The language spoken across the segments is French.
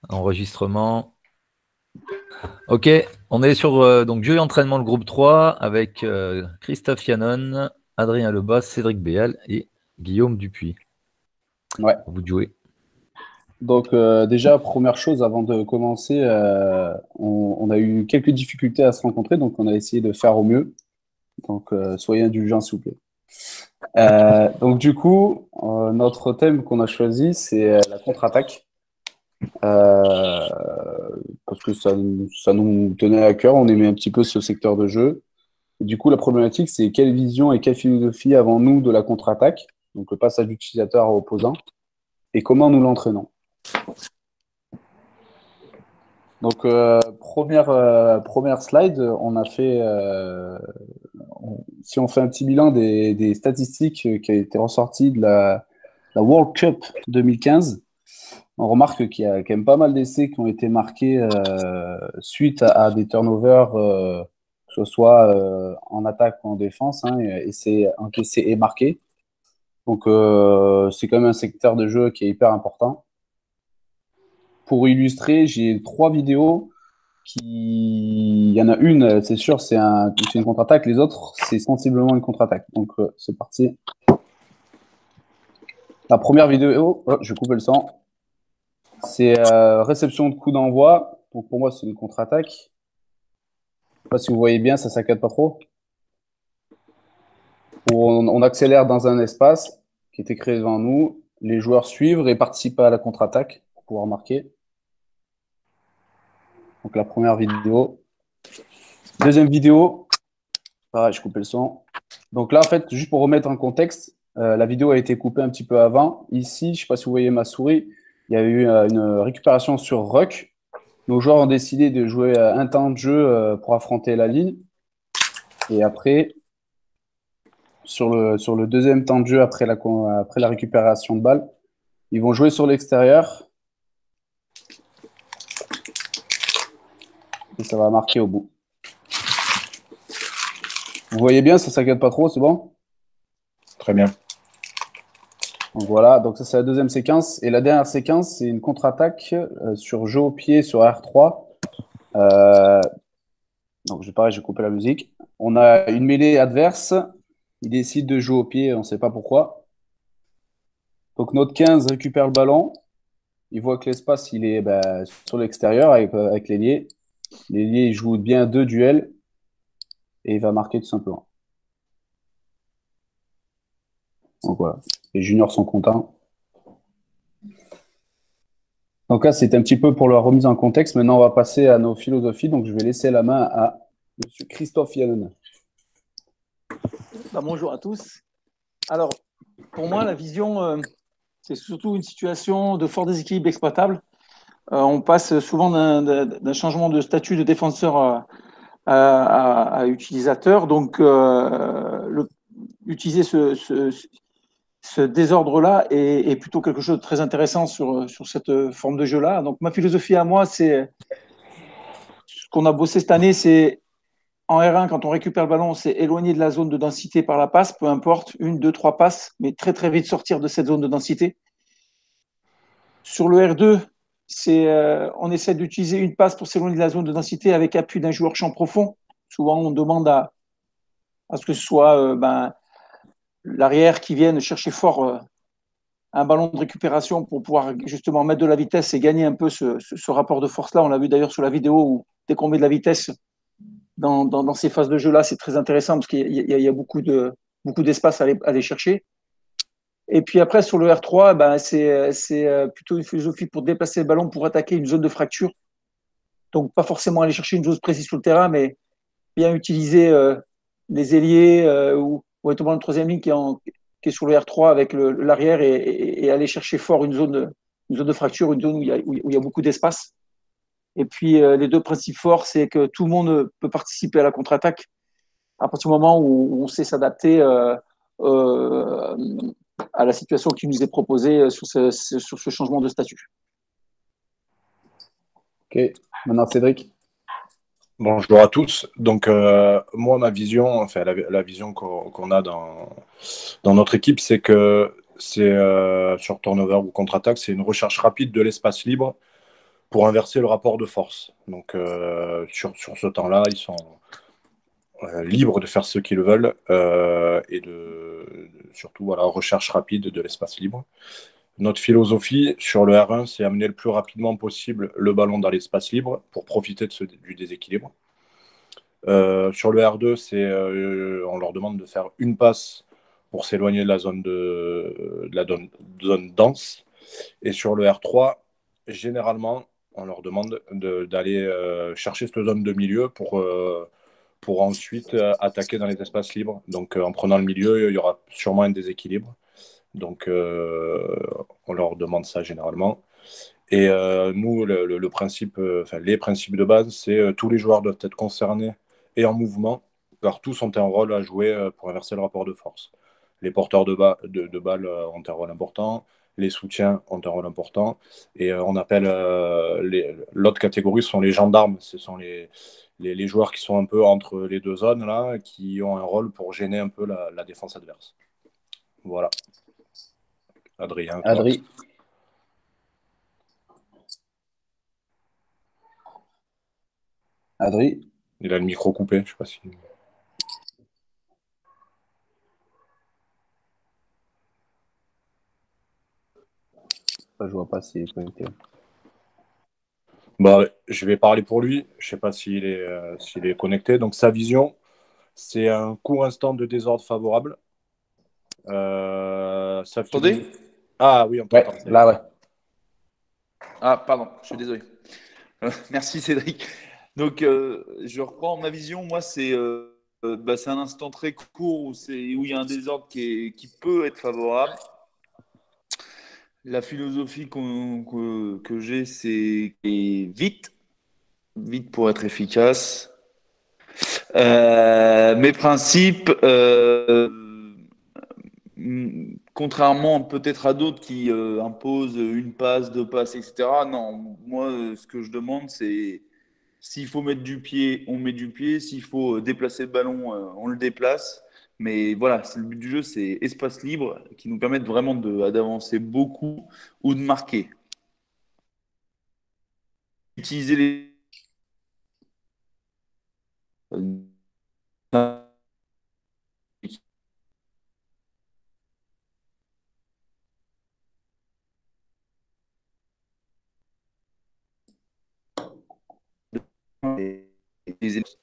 Enregistrement. Ok, on est sur donc jeu et entraînement le groupe 3 avec Christophe Yannon, Adrien Lebas, Cédric Béal et Guillaume Dupuis. Ouais. À vous de jouer. Donc déjà, première chose, avant de commencer, on a eu quelques difficultés à se rencontrer, donc on a essayé de faire au mieux. Donc soyez indulgents, s'il vous plaît. Donc du coup, notre thème qu'on a choisi, c'est la contre-attaque. Euh, Parce que ça nous tenait à cœur, on aimait un petit peu ce secteur de jeu. Et du coup, la problématique, c'est quelle vision et quelle philosophie avons-nous de la contre-attaque, donc le passage d'utilisateur à opposant, et comment nous l'entraînons. Donc, première slide, on a fait, si on fait un petit bilan des statistiques qui a été ressorties de la World Cup 2015, on remarque qu'il y a quand même pas mal d'essais qui ont été marqués suite à des turnovers, que ce soit en attaque ou en défense, hein, essais encaissés et marqués. Donc, c'est quand même un secteur de jeu qui est hyper important. Pour illustrer, j'ai 3 vidéos il y en a une, c'est sûr, c'est une contre-attaque. Les autres, c'est sensiblement une contre-attaque. Donc, c'est parti. La première vidéo, oh, je vais couper le son. C'est réception de coup d'envoi. Donc, pour moi, c'est une contre-attaque. Je sais pas si vous voyez bien, ça saccade pas trop. Où on accélère dans un espace qui était créé devant nous. Les joueurs suivent et participent à la contre-attaque pour pouvoir marquer. Donc, la première vidéo. Deuxième vidéo, pareil, je coupe le son. Donc là, en fait, juste pour remettre en contexte, la vidéo a été coupée un petit peu avant. Ici, je ne sais pas si vous voyez ma souris, il y a eu une récupération sur Ruck. Nos joueurs ont décidé de jouer un temps de jeu pour affronter la ligne. Et après, sur le deuxième temps de jeu, après la récupération de balle, ils vont jouer sur l'extérieur. Et ça va marquer au bout. Vous voyez bien, ça ne s'inquiète pas trop, c'est bon? Très bien. Donc voilà, donc ça c'est la deuxième séquence. Et la dernière séquence, c'est une contre-attaque sur jeu au pied sur R3. Donc pareil, j'ai coupé la musique. On a une mêlée adverse. Il décide de jouer au pied, on ne sait pas pourquoi. Donc notre 15 récupère le ballon. Il voit que l'espace il est sur l'extérieur avec l'ailier. L'ailier il joue bien 2 duels et il va marquer tout simplement. Donc voilà, les juniors sont contents. Donc là, c'est un petit peu pour la remise en contexte. Maintenant, on va passer à nos philosophies. Donc je vais laisser la main à Monsieur Christophe Yannon. Bonjour à tous. Alors, pour moi, la vision, c'est surtout une situation de fort déséquilibre exploitable. On passe souvent d'un changement de statut de défenseur à utilisateur. Donc, utiliser ce désordre-là est plutôt quelque chose de très intéressant sur cette forme de jeu-là. Donc, ma philosophie à moi, c'est ce qu'on a bossé cette année, c'est en R1, quand on récupère le ballon, c'est éloigner de la zone de densité par la passe, peu importe, 1, 2, 3 passes, mais très très vite sortir de cette zone de densité. Sur le R2, on essaie d'utiliser une passe pour s'éloigner de la zone de densité avec appui d'un joueur champ profond. Souvent, on demande à ce que ce soit l'arrière qui vienne chercher fort un ballon de récupération pour pouvoir justement mettre de la vitesse et gagner un peu ce rapport de force-là. On l'a vu d'ailleurs sur la vidéo où dès qu'on met de la vitesse, dans ces phases de jeu-là, c'est très intéressant parce qu'il y a beaucoup d'espace à aller chercher. Et puis après, sur le R3, c'est plutôt une philosophie pour déplacer le ballon pour attaquer une zone de fracture. Donc, pas forcément aller chercher une chose précise sur le terrain, mais bien utiliser les ailiers ou éventuellement une troisième ligne qui est sur le R3 avec l'arrière et aller chercher fort une zone de fracture, une zone où il y a beaucoup d'espace. Et puis, les deux principes forts, c'est que tout le monde peut participer à la contre-attaque à partir du moment où on sait s'adapter à la situation qui nous est proposée sur ce changement de statut. Ok, maintenant Cédric. Bonjour à tous. Donc, moi, ma vision, enfin, la vision qu'on a dans notre équipe, c'est que sur turnover ou contre-attaque, c'est une recherche rapide de l'espace libre pour inverser le rapport de force. Donc, sur ce temps-là, ils sont libres de faire ce qu'ils veulent et surtout, voilà, recherche rapide de l'espace libre. Notre philosophie sur le R1, c'est amener le plus rapidement possible le ballon dans l'espace libre pour profiter du déséquilibre. Sur le R2, on leur demande de faire une passe pour s'éloigner de la zone zone dense. Et sur le R3, généralement, on leur demande d'aller chercher cette zone de milieu pour ensuite attaquer dans les espaces libres. Donc, en prenant le milieu, il y aura sûrement un déséquilibre. Donc, on leur demande ça généralement. Et nous, le principe, les principes de base, c'est tous les joueurs doivent être concernés et en mouvement, car tous ont un rôle à jouer pour inverser le rapport de force. Les porteurs de balles ont un rôle important, les soutiens ont un rôle important, et on appelle l'autre catégorie, ce sont les gendarmes, ce sont les joueurs qui sont un peu entre les deux zones, là, qui ont un rôle pour gêner un peu la défense adverse. Voilà. Adrien. Adri. Adri. Il a le micro coupé, je sais pas si. Je vois pas s'il est connecté. Bah, je vais parler pour lui. Je sais pas s'il est connecté. Donc sa vision, c'est un court instant de désordre favorable. Attendez. Ah oui, on t'entend. Ouais, là, ouais. Ah, pardon, je suis désolé. Merci Cédric. Donc, je reprends ma vision. Moi, c'est un instant très court où il y a un désordre qui peut être favorable. La philosophie que j'ai, c'est vite pour être efficace. Mes principes, contrairement peut-être à d'autres qui imposent une passe, deux passes, etc. Non, moi, ce que je demande, c'est s'il faut mettre du pied, on met du pied. S'il faut déplacer le ballon, on le déplace. Mais voilà, le but du jeu, c'est espace libre qui nous permettent vraiment d'avancer beaucoup ou de marquer. Utiliser les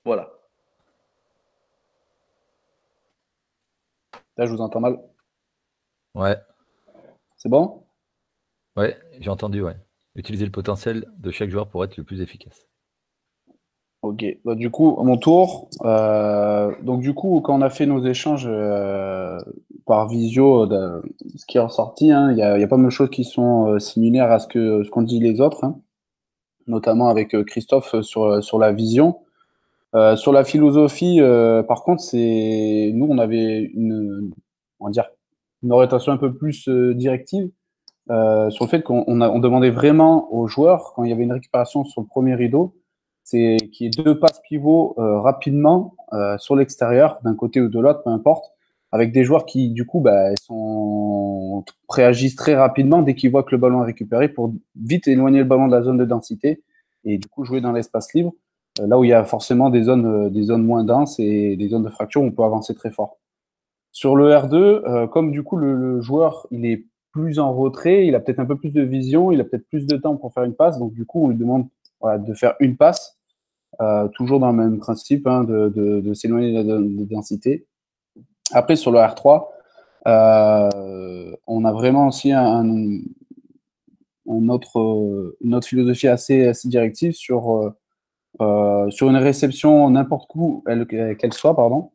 voilà. Là, je vous entends mal. Ouais. C'est bon? Ouais, j'ai entendu, ouais. Utiliser le potentiel de chaque joueur pour être le plus efficace. Ok. Bah, du coup, à mon tour. Donc, du coup, quand on a fait nos échanges par visio, ce qui est ressorti, hein, il y a pas mal de choses qui sont similaires à ce qu'ont dit les autres, hein, notamment avec Christophe sur la vision. Sur la philosophie, par contre, nous, on avait on va dire, une orientation un peu plus directive sur le fait qu'on demandait vraiment aux joueurs, quand il y avait une récupération sur le premier rideau, c'est qu'il y ait deux passes pivots rapidement sur l'extérieur, d'un côté ou de l'autre, peu importe, avec des joueurs qui, du coup, réagissent très rapidement dès qu'ils voient que le ballon est récupéré pour vite éloigner le ballon de la zone de densité et du coup jouer dans l'espace libre, là où il y a forcément des zones moins denses et des zones de fracture où on peut avancer très fort. Sur le R2, comme du coup le joueur il est plus en retrait, il a peut-être un peu plus de vision, il a peut-être plus de temps pour faire une passe, donc du coup on lui demande de faire une passe, toujours dans le même principe, hein, de s'éloigner de densité. Après sur le R3, on a vraiment aussi une autre philosophie assez directive sur une réception n'importe où qu'elle soit, pardon.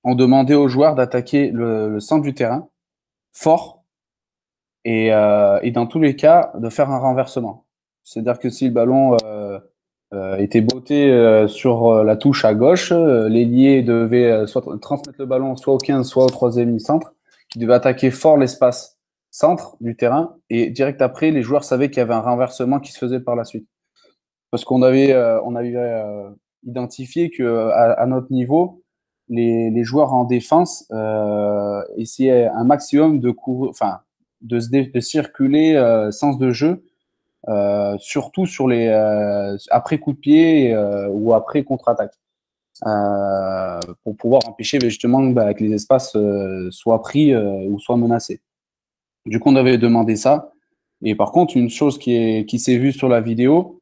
On demandait aux joueurs d'attaquer le centre du terrain fort et dans tous les cas de faire un renversement. C'est-à-dire que si le ballon était botté sur la touche à gauche, l'ailier devait soit transmettre le ballon soit au 15, soit au troisième centre, qui devait attaquer fort l'espace centre du terrain et direct après, les joueurs savaient qu'il y avait un renversement qui se faisait par la suite. Parce qu'on avait identifié que à notre niveau, les joueurs en défense essayaient un maximum de circuler sens de jeu surtout sur les après coup de pied ou après contre-attaque, pour pouvoir empêcher justement que les espaces soient pris ou soient menacés. Du coup, on avait demandé ça. Et par contre, une chose qui s'est vue sur la vidéo,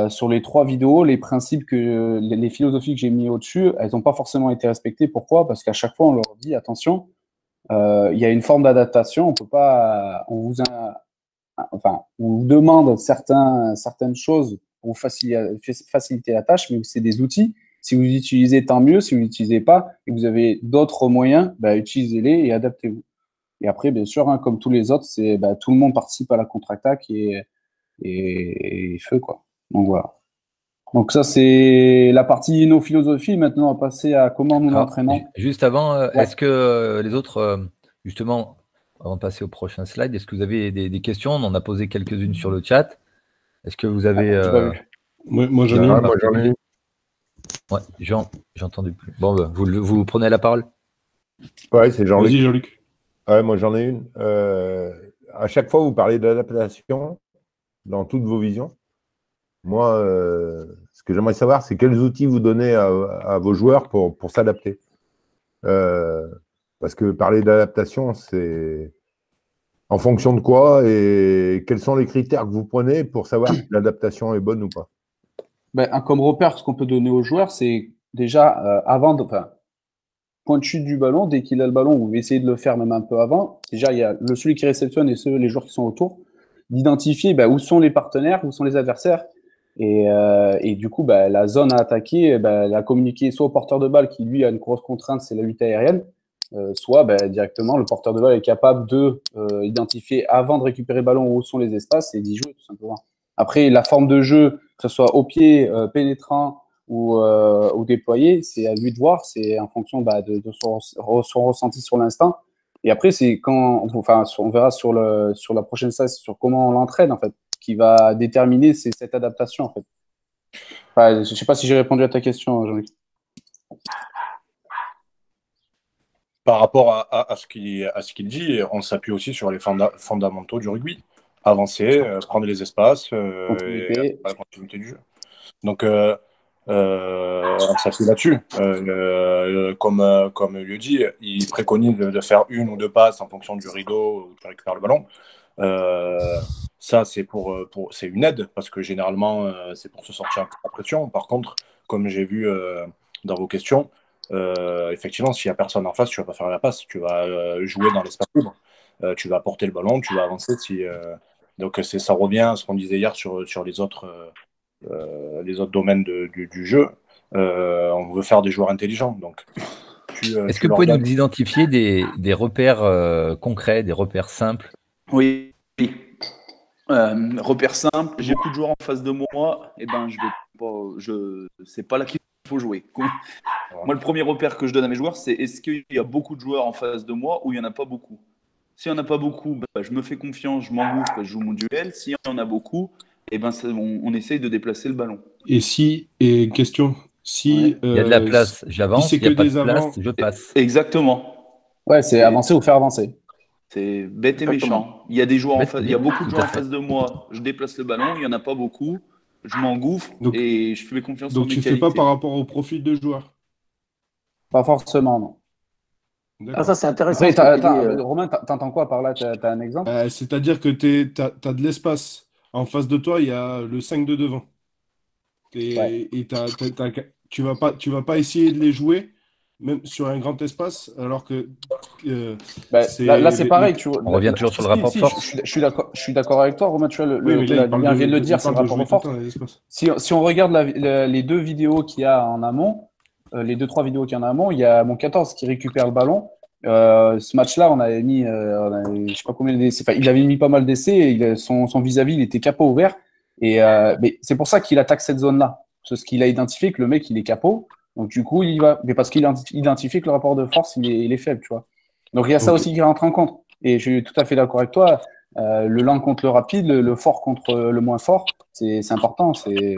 sur les 3 vidéos, les principes les philosophies que j'ai mis au-dessus, elles n'ont pas forcément été respectées. Pourquoi? Parce qu'à chaque fois, on leur dit attention, il y a une forme d'adaptation. On peut pas, enfin, on vous demande certaines choses pour faciliter la tâche, mais c'est des outils. Si vous utilisez, tant mieux. Si vous n'utilisez pas et que vous avez d'autres moyens, utilisez-les et adaptez-vous. Et après, bien sûr, hein, comme tous les autres, c'est tout le monde participe à la contre-attaque et feu, quoi. Donc voilà. Donc ça, c'est la partie nos philosophies. Maintenant, on va passer à comment nous l'entraînons. Juste avant, Ouais. est-ce que les autres, justement, avant de passer au prochain slide, est-ce que vous avez des questions? On en a posé quelques-unes sur le chat. Est-ce que vous avez... J'ai pas vu. Moi, j'en ai une. Ouais, j'ai entendu plus. Bon, vous prenez la parole? Ouais, c'est Jean-Luc. Vas-y, Jean-Luc. Ouais, moi j'en ai une. À chaque fois, vous parlez d'adaptation dans toutes vos visions. Moi, ce que j'aimerais savoir, c'est quels outils vous donnez à vos joueurs pour s'adapter. Parce que parler d'adaptation, c'est en fonction de quoi et quels sont les critères que vous prenez pour savoir si l'adaptation est bonne ou pas? Comme repère, ce qu'on peut donner aux joueurs, c'est déjà point de chute du ballon, dès qu'il a le ballon, vous essayez de le faire même un peu avant. Déjà, il y a celui qui réceptionne et les joueurs qui sont autour, d'identifier où sont les partenaires, où sont les adversaires. Et du coup, la zone à attaquer, la communiquer soit au porteur de balle qui, lui, a une grosse contrainte, c'est la lutte aérienne, soit directement, le porteur de balle est capable de identifier avant de récupérer le ballon où sont les espaces et d'y jouer, tout simplement. Après, la forme de jeu, que ce soit au pied, pénétrant, ou déployer, c'est à lui de voir, c'est en fonction de son ressenti sur l'instant. Et après, c'est on verra sur la prochaine slide sur comment on l'entraîne, en fait, qui va déterminer cette adaptation, en fait. Je ne sais pas si j'ai répondu à ta question, Jean-Luc. Par rapport à ce qu'il dit, on s'appuie aussi sur les fondamentaux du rugby. Avancer, prendre les espaces et la continuité du jeu. Donc, on s'appuie là-dessus. Comme il le dit, il préconise de faire 1 ou 2 passes en fonction du rideau où tu récupères le ballon. Ça, c'est une aide parce que généralement, c'est pour se sortir un peu de la pression. Par contre, comme j'ai vu dans vos questions, effectivement, s'il n'y a personne en face, tu ne vas pas faire la passe. Tu vas jouer dans l'espace libre. Tu vas porter le ballon, tu vas avancer. Donc, ça revient à ce qu'on disait hier sur les autres domaines du jeu. On veut faire des joueurs intelligents. Donc, est-ce que vous pouvez nous identifier des repères concrets, des repères simples? Oui. Repères simples. J'ai beaucoup de joueurs en face de moi. C'est pas là qu'il faut jouer. Moi, le premier repère que je donne à mes joueurs, c'est est-ce qu'il y a beaucoup de joueurs en face de moi ou il n'y en a pas beaucoup? S'il n'y en a pas beaucoup, je me fais confiance, je m'engouffre, je joue mon duel. S'il y en a beaucoup, on essaye de déplacer le ballon. Et question, si il y a de la place, j'avance, si il n'y a pas de place, je passe. Exactement. Ouais, c'est avancer ou faire avancer. C'est bête et méchant. Il y a des joueurs il y a beaucoup de joueurs en face de moi, je déplace le ballon, il n'y en a pas beaucoup, je m'engouffre et je fais confiance en mes qualités. Donc tu ne fais pas par rapport au profil de joueur? Pas forcément, non. Ça, c'est intéressant. Romain, t'entends quoi par là? T'as un exemple? C'est-à-dire que tu as de l'espace. En face de toi, il y a le 5 de devant. Et tu vas pas essayer de les jouer, même sur un grand espace, alors que... là, c'est pareil. On revient toujours sur le rapport de force. Je suis d'accord avec toi, Romain. Tu vois, vient de le dire, c'est le rapport de force. Si on regarde les 2 vidéos qu'il y a en amont, les 2-3 vidéos qu'il y en a en amont, il y a mon 14 qui récupère le ballon. Ce match-là, on avait mis, je sais pas combien d'essais. Enfin, il avait mis pas mal d'essais. Son vis-à-vis, il était capot ouvert. Mais c'est pour ça qu'il attaque cette zone-là. Parce qu'il a identifié que le mec, il est capot. Donc, du coup, il y va. Mais parce qu'il identifie que le rapport de force, il est faible, tu vois. Donc, il y a ça aussi qui rentre en compte. Et je suis tout à fait d'accord avec toi. Le lent contre le rapide, le fort contre le moins fort, c'est important. C'est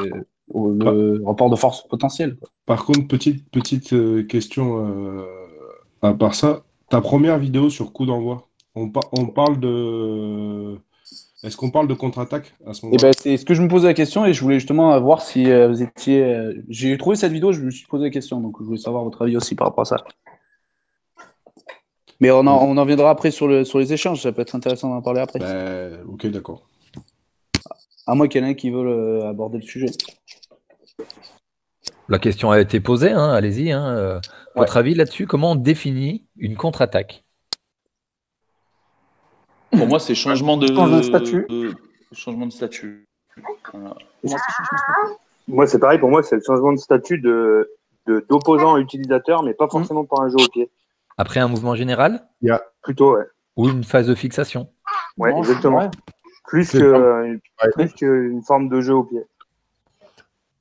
le rapport de force potentiel, quoi. Par contre, petite question à part ça. Ta première vidéo sur coup d'envoi, on parle de Est-ce qu'on parle de contre-attaque à ce Et moment-là? ben, c'est ce que je me posais la question et je voulais justement voir si vous étiez. J'ai trouvé cette vidéo, je me suis posé la question, donc je voulais savoir votre avis aussi par rapport à ça. Mais on en viendra après sur les échanges, ça peut être intéressant d'en parler après. Ok, d'accord. À moins qu'il y en ait un qui veut aborder le sujet. La question a été posée, hein, allez-y. Hein. Votre Ouais. avis là-dessus, comment on définit une contre-attaque? Pour moi, c'est changement de statut. changement de statut. Voilà. Moi, c'est pareil. Pour moi, c'est le changement de statut d'opposant à utilisateur, mais pas forcément par un jeu au pied. Après un mouvement général Plutôt, ouais. ou une phase de fixation? Ouais, Non, exactement. ouais. Plus qu'une forme de jeu au pied.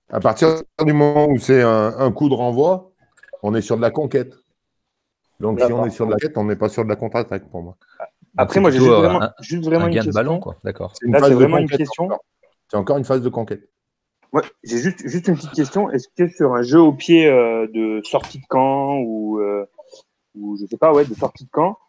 À partir du moment où c'est un coup de renvoi, on est sur de la conquête. Donc, si on est sur de la conquête, on n'est pas sur de la contre-attaque pour moi. Après, moi, j'ai juste vraiment un une gain de question. ballon, quoi. D'accord. C'est une Là, phase c'est de vraiment une conquête question. encore. C'est encore une phase de conquête. Ouais, j'ai juste une petite question. Est-ce que sur un jeu au pied de sortie de camp ou je sais pas, ouais, de sortie de camp,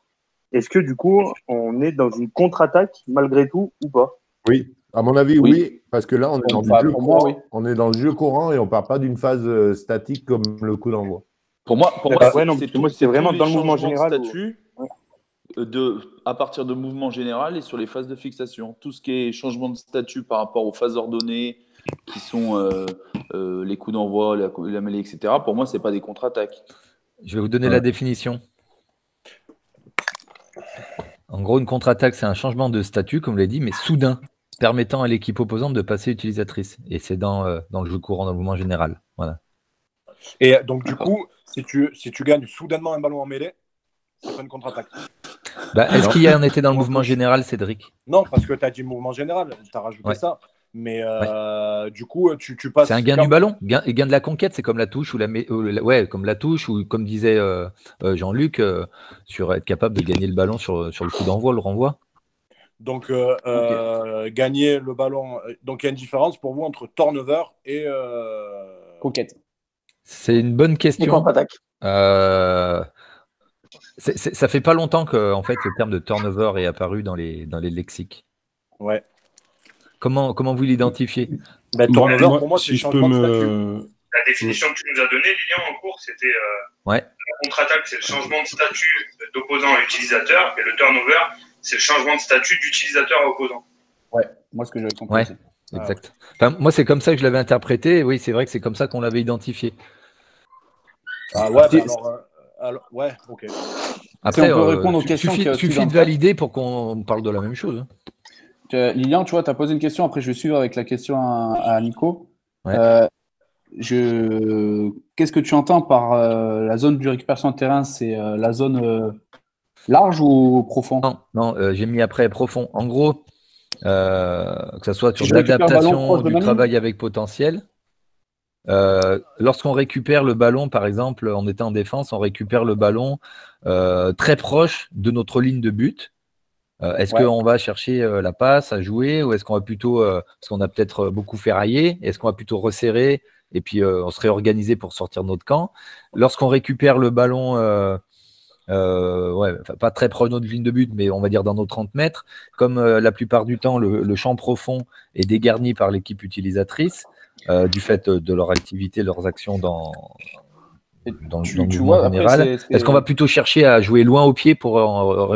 est-ce que du coup, on est dans une contre-attaque malgré tout ou pas? Oui, à mon avis, oui, parce que là, on est dans le jeu courant. oui. On est dans le jeu courant et on ne part pas d'une phase statique comme le coup d'envoi. Pour moi, Ouais, non, moi, c'est vraiment dans le mouvement général. Statut à partir de mouvement général et sur les phases de fixation. Tout ce qui est changement de statut par rapport aux phases ordonnées, qui sont les coups d'envoi, la mêlée, etc. Pour moi, c'est pas des contre-attaques. Je vais vous donner la définition. En gros, une contre-attaque, c'est un changement de statut, comme je l'ai dit, mais soudain, permettant à l'équipe opposante de passer utilisatrice. Et c'est dans le jeu courant, dans le mouvement général. Voilà. Et donc, du coup, si tu gagnes soudainement un ballon en mêlée, c'est pas une contre-attaque. Est-ce qu'il y en était dans le mouvement général, Cédric? Non, parce que tu as dit mouvement général, tu as rajouté ça. Mais du coup, tu passes. C'est un gain du ballon. Gain de la conquête, c'est comme la touche comme la touche, ou comme disait Jean-Luc, sur être capable de gagner le ballon sur le coup d'envoi, le renvoi. Donc, gagner le ballon. Donc, il y a une différence pour vous entre turnover et conquête. C'est une bonne question. Et contre-attaque. Ça fait pas longtemps que en fait, le terme de turnover est apparu dans les lexiques. Ouais. Comment vous l'identifiez? Turnover, pour moi, c'est si je peux La définition que tu nous as donnée, Lilian, en cours, c'était la contre-attaque, c'est le changement de statut d'opposant à utilisateur, et le turnover, c'est le changement de statut d'utilisateur à opposant. Ouais, moi, ce que j'avais compris. Ouais, exact. Enfin, moi, c'est comme ça que je l'avais interprété. Oui, c'est vrai que c'est comme ça qu'on l'avait identifié. Ah ouais, alors, ouais, ok. Après, on peut répondre aux questions suffit de valider pour qu'on parle de la même chose. Lilian, tu vois, tu as posé une question. Après, je vais suivre avec la question à Nico. Ouais. Qu'est-ce que tu entends par la zone de récupération de terrain? C'est la zone large ou profond? Non, j'ai mis après profond. En gros, que ce soit sur l'adaptation du travail avec potentiel. Lorsqu'on récupère le ballon, par exemple, en étant en défense, on récupère le ballon très proche de notre ligne de but. Est-ce qu'on va chercher la passe à jouer, ou est-ce qu'on va plutôt, parce qu'on a peut-être beaucoup ferraillé, est-ce qu'on va plutôt resserrer et puis on se réorganiser pour sortir de notre camp? Lorsqu'on récupère le ballon, pas très proche de notre ligne de but, mais on va dire dans nos 30 mètres, comme la plupart du temps, le champ profond est dégarni par l'équipe utilisatrice du fait de leur activité, leurs actions dans le mouvement général. Est-ce qu'on va plutôt chercher à jouer loin au pied pour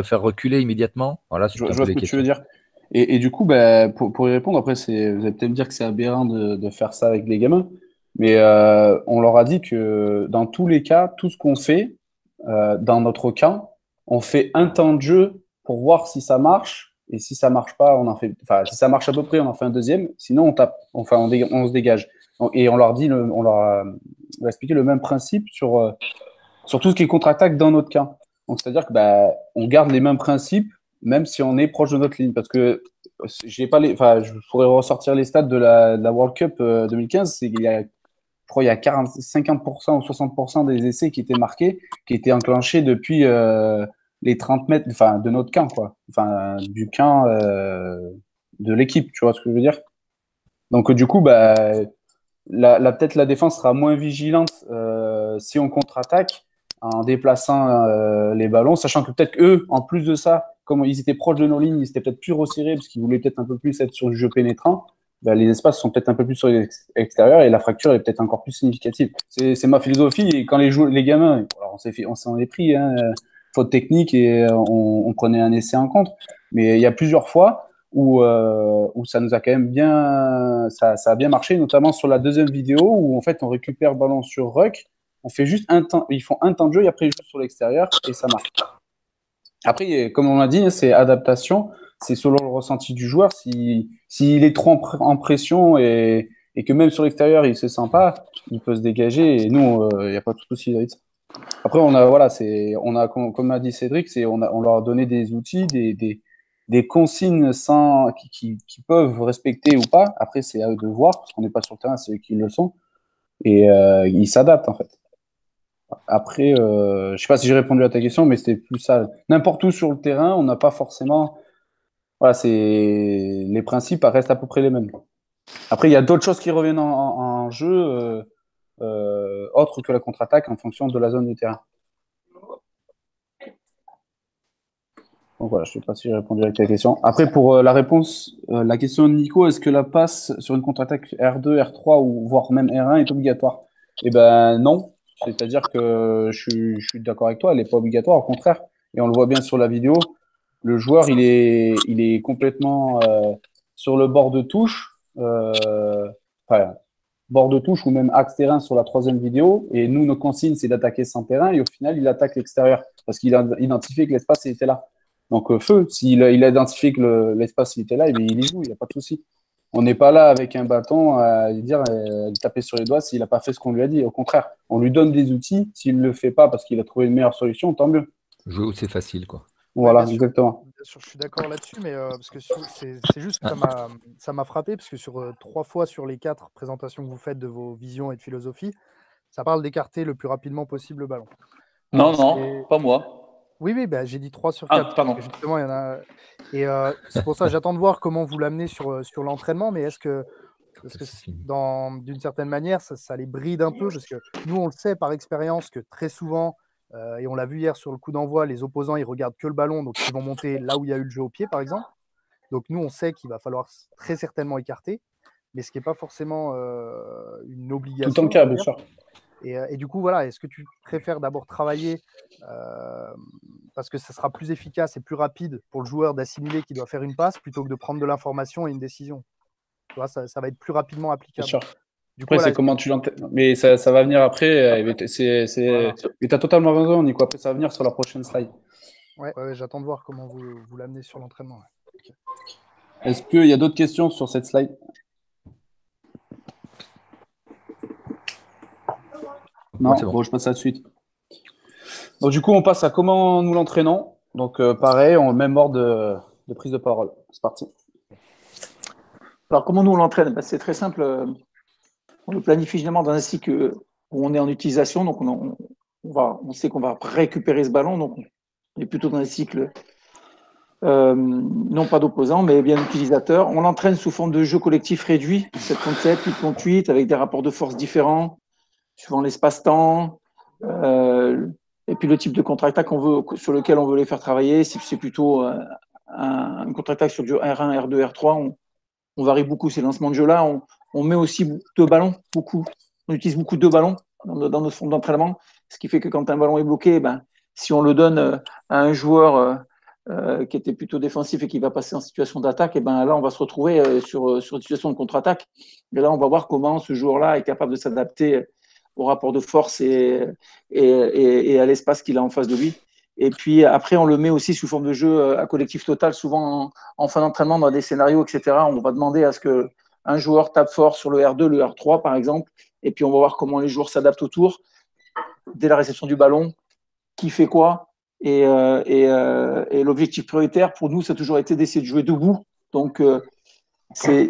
faire reculer immédiatement? Voilà, je vois ce que tu veux dire. Et du coup, pour y répondre, après, vous allez peut-être me dire que c'est aberrant de faire ça avec les gamins, mais on leur a dit que dans tous les cas, tout ce qu'on fait dans notre camp, on fait un temps de jeu pour voir si ça marche, et si ça marche pas, si ça marche à peu près, on en fait un deuxième, sinon on tape, on se dégage. Et on leur a expliqué le même principe sur tout ce qui est contre-attaque dans notre camp. Donc c'est-à-dire que on garde les mêmes principes même si on est proche de notre ligne, parce que je pourrais ressortir les stats de la World Cup 2015, c'est qu'il y a, je crois, il y a 50% ou 60% des essais qui étaient marqués, qui étaient enclenchés depuis les 30 mètres, de notre camp, quoi. Du camp de l'équipe, tu vois ce que je veux dire? Donc du coup, peut-être la défense sera moins vigilante si on contre-attaque en déplaçant les ballons, sachant que peut-être qu'eux, en plus de ça, comme ils étaient proches de nos lignes, ils étaient peut-être plus resserrés parce qu'ils voulaient peut-être un peu plus être sur le jeu pénétrant. Ben, les espaces sont peut-être un peu plus sur l'extérieur et la fracture est peut-être encore plus significative. C'est ma philosophie. Et quand les gamins, alors on s'en est pris, hein, faute technique et on prenait un essai en contre. Mais il y a plusieurs fois où ça nous a quand même bien, ça a bien marché, notamment sur la deuxième vidéo où en fait on récupère le ballon sur ruck, on fait juste ils font un temps de jeu et après ils jouent sur l'extérieur et ça marche. Après, comme on l'a dit, c'est adaptation, c'est selon le ressenti du joueur. S'il est trop en pression et que même sur l'extérieur il se sent pas, il peut se dégager et nous il n'y a pas de souci avec ça. Après on a comme a dit Cédric, on leur a donné des outils, des consignes qui peuvent respecter ou pas. Après, c'est à eux de voir, parce qu'on n'est pas sur le terrain, c'est eux qui le sont. Et ils s'adaptent, en fait. Après, je ne sais pas si j'ai répondu à ta question, mais c'était plus ça. N'importe où sur le terrain, on n'a pas forcément... Voilà, les principes restent à peu près les mêmes. Après, il y a d'autres choses qui reviennent en jeu, autres que la contre-attaque, en fonction de la zone du terrain. Donc voilà, je ne sais pas si j'ai répondu à ta question. Après, pour la réponse, la question de Nico, est-ce que la passe sur une contre-attaque R2, R3 ou voire même R1 est obligatoire? Eh ben non. C'est-à-dire que je suis d'accord avec toi, elle n'est pas obligatoire, au contraire. Et on le voit bien sur la vidéo. Le joueur, il est complètement sur le bord de touche, bord de touche ou même axe terrain sur la troisième vidéo. Et nous, nos consignes, c'est d'attaquer sans terrain. Et au final, il attaque l'extérieur parce qu'il a identifié que l'espace était là. Donc, feu, s'il a identifié que l'espace était là, il y joue, il n'y a pas de souci. On n'est pas là avec un bâton à lui dire, taper sur les doigts s'il n'a pas fait ce qu'on lui a dit. Au contraire, on lui donne des outils. S'il ne le fait pas parce qu'il a trouvé une meilleure solution, tant mieux. Jouer où c'est facile, quoi. Voilà, exactement. Bien sûr, je suis d'accord là-dessus, mais parce que c'est juste que ça m'a frappé, parce que sur 3 fois sur les 4 présentations que vous faites de vos visions et de philosophie, ça parle d'écarter le plus rapidement possible le ballon. Non, pas moi. Oui, bah, j'ai dit 3 sur 4. Pardon. Parce que justement, il y en a. Et c'est pour ça que j'attends de voir comment vous l'amenez sur l'entraînement, mais est-ce que d'une certaine manière, ça les bride un peu? Parce que nous, on le sait par expérience que très souvent, et on l'a vu hier sur le coup d'envoi, les opposants, ils regardent que le ballon, donc ils vont monter là où il y a eu le jeu au pied, par exemple. Donc nous, on sait qu'il va falloir très certainement écarter, mais ce qui n'est pas forcément une obligation. Tout le cas, bien sûr. Et du coup, voilà, est-ce que tu préfères d'abord travailler parce que ça sera plus efficace et plus rapide pour le joueur d'assimiler qu'il doit faire une passe plutôt que de prendre de l'information et une décision? Tu vois, ça va être plus rapidement applicable. Bien sûr. Du coup, après, c'est comment tu l'entends. Mais ça va venir après. Mais tu as totalement raison, Nico. Après, ça va venir sur la prochaine slide. Ouais, j'attends de voir comment vous l'amenez sur l'entraînement. Okay. Est-ce qu'il y a d'autres questions sur cette slide? Non, bon, je passe à la suite. Donc, du coup, on passe à comment nous l'entraînons. Donc, pareil, on même ordre de prise de parole. C'est parti. Alors, comment nous on l'entraîne? C'est très simple. On le planifie généralement dans un cycle où on est en utilisation. Donc, on sait qu'on va récupérer ce ballon. Donc, on est plutôt dans un cycle non pas d'opposant, mais bien d'utilisateur. On l'entraîne sous forme de jeu collectif réduit, 7 contre 7, 8 contre 8, avec des rapports de force différents, suivant l'espace-temps. Et puis le type de contre-attaque sur lequel on veut les faire travailler, si c'est plutôt un contre-attaque sur du R1, R2, R3, on varie beaucoup ces lancements de jeu-là. On met aussi 2 ballons, beaucoup. On utilise beaucoup 2 ballons dans notre forme d'entraînement, ce qui fait que quand un ballon est bloqué, si on le donne à un joueur qui était plutôt défensif et qui va passer en situation d'attaque, là, on va se retrouver sur une situation de contre-attaque. Et là, on va voir comment ce joueur-là est capable de s'adapter au rapport de force et à l'espace qu'il a en face de lui. Et puis après, on le met aussi sous forme de jeu à collectif total, souvent en fin d'entraînement dans des scénarios, etc. On va demander à ce qu'un joueur tape fort sur le R2, le R3, par exemple, et puis on va voir comment les joueurs s'adaptent autour, dès la réception du ballon, qui fait quoi. Et l'objectif prioritaire, pour nous, ça a toujours été d'essayer de jouer debout. Donc, c'est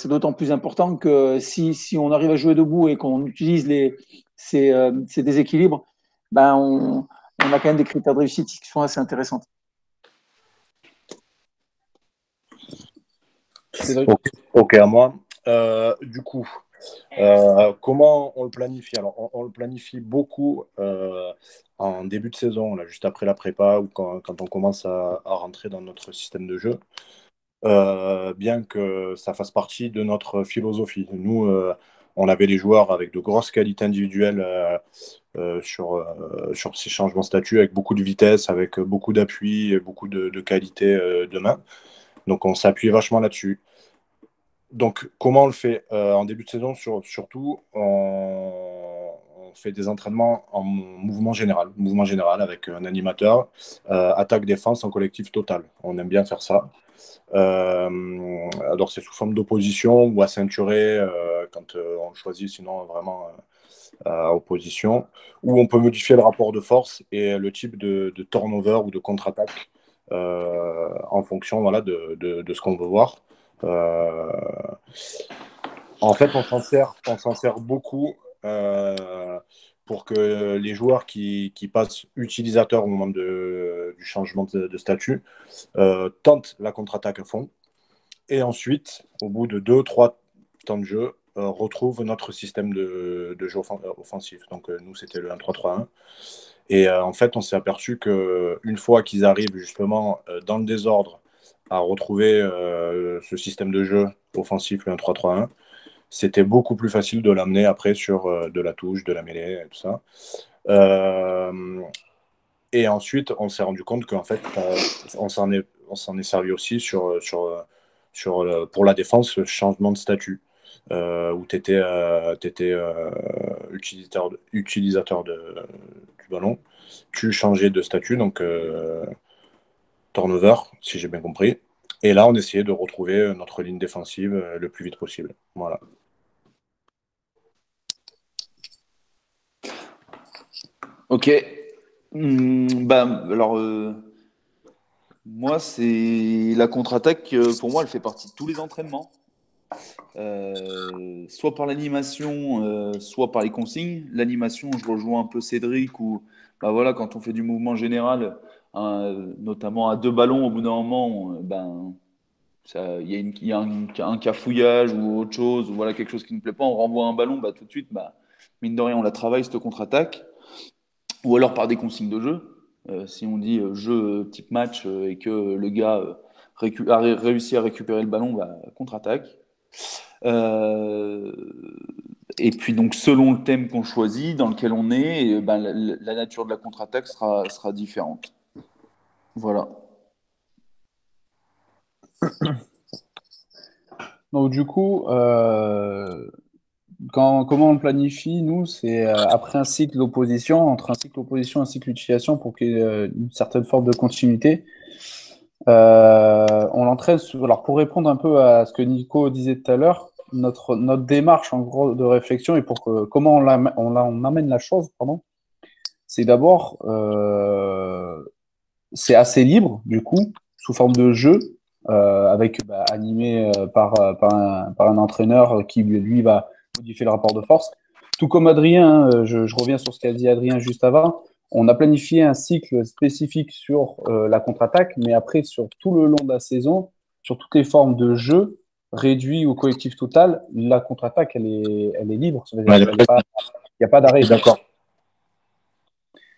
d'autant plus important que si on arrive à jouer debout et qu'on utilise ces déséquilibres, on a quand même des critères de réussite qui sont assez intéressants. Ok, à moi. Du coup, Comment on le planifie? Alors, on le planifie beaucoup en début de saison, là, juste après la prépa ou quand on commence à rentrer dans notre système de jeu, bien que ça fasse partie de notre philosophie. Nous, on avait des joueurs avec de grosses qualités individuelles sur ces changements de statut, avec beaucoup de vitesse, avec beaucoup d'appui, et beaucoup de qualité de main. Donc, on s'appuie vachement là-dessus. Donc, comment on le fait en début de saison? Surtout, on fait des entraînements en mouvement général avec un animateur, attaque-défense en collectif total. On aime bien faire ça. Alors, c'est sous forme d'opposition ou à ceinturer quand on choisit, sinon vraiment à opposition, où on peut modifier le rapport de force et le type de turnover ou de contre-attaque en fonction voilà, de ce qu'on veut voir. En fait, on s'en sert beaucoup pour que les joueurs qui passent utilisateurs au moment du changement de statut tentent la contre-attaque à fond. Et ensuite, au bout de 2-3 temps de jeu, retrouvent notre système de jeu offensif. Donc, nous, c'était le 1-3-3-1. Et en fait, on s'est aperçu qu'une fois qu'ils arrivent justement dans le désordre à retrouver ce système de jeu offensif, le 1-3-3-1, c'était beaucoup plus facile de l'amener après sur de la touche, de la mêlée, et tout ça. Et ensuite, on s'est rendu compte qu'en fait, on s'en est servi aussi pour la défense, le changement de statut, où tu étais utilisateur du ballon, tu changeais de statut, donc turnover, si j'ai bien compris. Et là, on essayait de retrouver notre ligne défensive le plus vite possible. Voilà. Ok. Alors, moi, c'est la contre-attaque, pour moi, elle fait partie de tous les entraînements. Soit par l'animation, soit par les consignes. L'animation, je rejoins un peu Cédric, où voilà, quand on fait du mouvement général, notamment à 2 ballons, au bout d'un moment, il y a un cafouillage ou autre chose, ou voilà, quelque chose qui ne plaît pas, on renvoie un ballon, tout de suite, mine de rien, on la travaille, cette contre-attaque. Ou alors par des consignes de jeu. Si on dit jeu type match et que le gars a réussi à récupérer le ballon, contre-attaque. Et puis donc selon le thème qu'on choisit, dans lequel on est, la nature de la contre-attaque sera différente. Voilà. Donc du coup, comment on le planifie, nous, c'est après un cycle d'opposition, entre un cycle d'opposition et un cycle d'utilisation pour qu'il y ait une certaine forme de continuité. On l'entraîne. Alors pour répondre un peu à ce que Nico disait tout à l'heure, notre démarche en gros de réflexion et comment on amène la chose, c'est d'abord c'est assez libre du coup sous forme de jeu avec animé par un entraîneur qui lui va modifier le rapport de force. Tout comme Adrien, je reviens sur ce qu'a dit Adrien juste avant. On a planifié un cycle spécifique sur la contre-attaque, mais après, sur tout le long de la saison, sur toutes les formes de jeu, réduit au collectif total, la contre-attaque, elle est libre. Il n'y a pas d'arrêt. D'accord.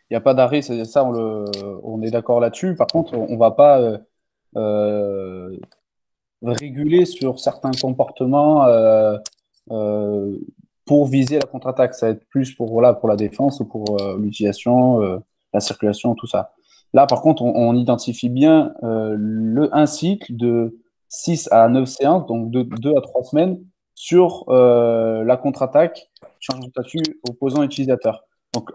Il n'y a pas d'arrêt, ça, on est d'accord là-dessus. Par contre, on ne va pas réguler sur certains comportements pour viser la contre-attaque. Ça va être plus pour la défense ou pour l'utilisation, la circulation, tout ça. Là, par contre, on identifie bien un cycle de 6 à 9 séances, donc de 2 à 3 semaines, sur la contre-attaque, changement de statut opposant utilisateur. Donc,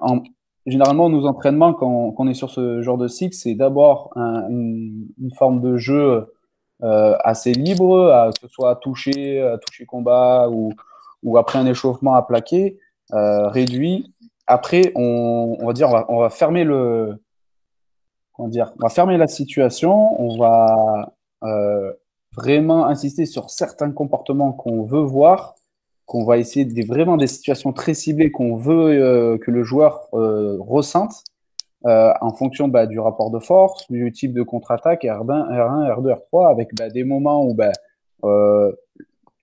généralement, nos entraînements, quand on est sur ce genre de cycle, c'est d'abord une forme de jeu assez libre, que ce soit à toucher combat ou après un échauffement à plaquer, réduit. Après, on va fermer on va fermer la situation, on va vraiment insister sur certains comportements qu'on veut voir, qu'on va essayer vraiment des situations très ciblées qu'on veut que le joueur ressente en fonction du rapport de force, du type de contre-attaque, R1, R2, R3, avec des moments où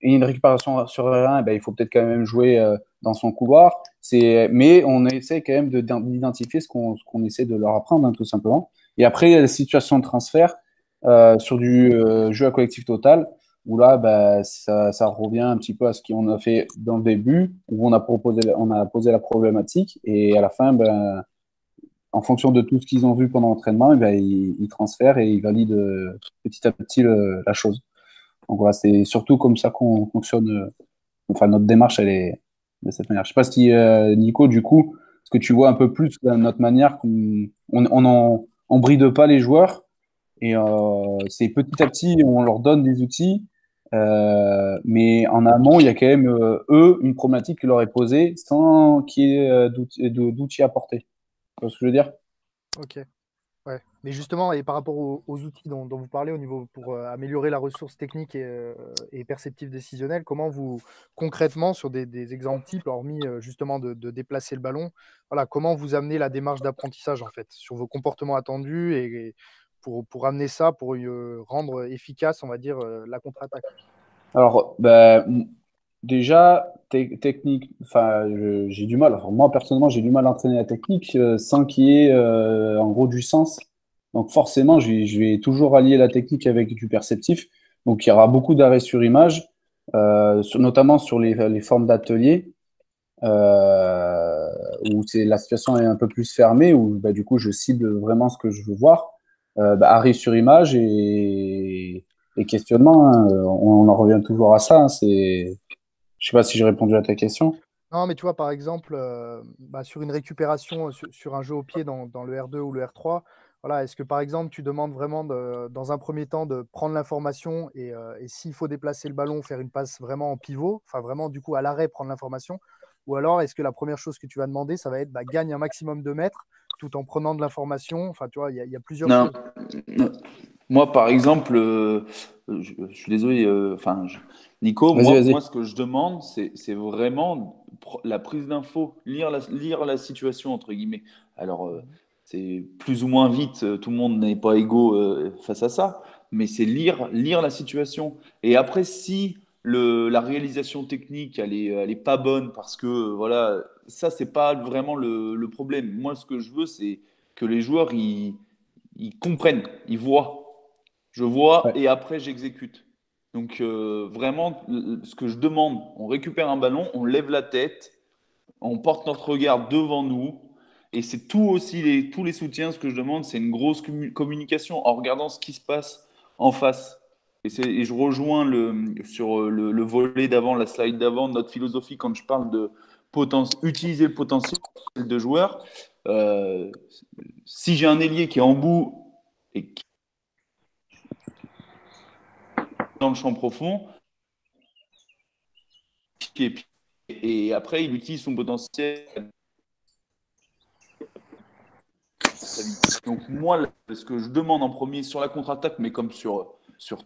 et une récupération sur R1, ben, il faut peut-être quand même jouer dans son couloir. Mais on essaie quand même d'identifier ce qu'on essaie de leur apprendre, hein, tout simplement. Et après, il y a la situation de transfert sur du jeu à collectif total, où là, ben, ça revient un petit peu à ce qu'on a fait dans le début, où on a posé la problématique, et à la fin, ben, en fonction de tout ce qu'ils ont vu pendant l'entraînement, ben, ils transfèrent et ils valident petit à petit la chose. Donc voilà, c'est surtout comme ça qu'on fonctionne. Enfin, notre démarche, elle est de cette manière. Je ne sais pas si, Nico, du coup, est-ce que tu vois un peu plus notre manière on bride pas les joueurs et c'est petit à petit, on leur donne des outils. Mais en amont, il y a quand même, eux, une problématique qui leur est posée sans qu'il y ait d'outils apportés. Tu vois ce que je veux dire? Ok. Ouais. Mais justement, et par rapport aux outils dont vous parlez au niveau pour améliorer la ressource technique et perceptive décisionnelle, comment vous, concrètement, sur des exemples types, hormis justement de déplacer le ballon, voilà, comment vous amenez la démarche d'apprentissage, en fait, sur vos comportements attendus et pour amener ça, pour rendre efficace, on va dire, la contre-attaque? Alors, ben, déjà, technique, enfin, j'ai du mal. Enfin, moi, personnellement, j'ai du mal à entraîner la technique sans qu'il y ait, en gros, du sens. Donc, forcément, je vais toujours allier la technique avec du perceptif. Donc, il y aura beaucoup d'arrêts sur image, notamment sur les formes d'atelier, où la situation est un peu plus fermée, où bah, du coup, je cible vraiment ce que je veux voir. Bah, arrêt sur image et questionnement, hein. On en revient toujours à ça, hein. Je sais pas si j'ai répondu à ta question. Non, mais tu vois, par exemple, bah, sur une récupération, sur un jeu au pied dans le R2 ou le R3, voilà, est-ce que par exemple, tu demandes vraiment, dans un premier temps, de prendre l'information et s'il faut déplacer le ballon, faire une passe vraiment en pivot, enfin vraiment, du coup, à l'arrêt, prendre l'information, ou alors est-ce que la première chose que tu vas demander, ça va être bah, gagne un maximum de mètres tout en prenant de l'information? Enfin, tu vois, il y a plusieurs Non. choses. Moi, par exemple, je suis désolé, Nico, Vas-y, vas-y. moi, ce que je demande, c'est vraiment la prise d'infos, lire la situation, entre guillemets. Alors, c'est plus ou moins vite, tout le monde n'est pas égaux face à ça, mais c'est lire la situation. Et après, si la réalisation technique, elle est pas bonne parce que, voilà, ça, c'est pas vraiment le problème. Moi, ce que je veux, c'est que les joueurs, ils comprennent, ils voient. Je vois Ouais. et après j'exécute. Donc vraiment, ce que je demande, on récupère un ballon, on lève la tête, on porte notre regard devant nous. Et c'est tout aussi, tous les soutiens, ce que je demande, c'est une grosse communication en regardant ce qui se passe en face. Et je rejoins sur le volet d'avant, la slide d'avant, notre philosophie quand je parle de utiliser le potentiel de joueurs. Si j'ai un ailier qui est en bout et qui est dans le champ profond, et après il utilise son potentiel. Donc moi, ce que je demande en premier sur la contre-attaque, mais comme sur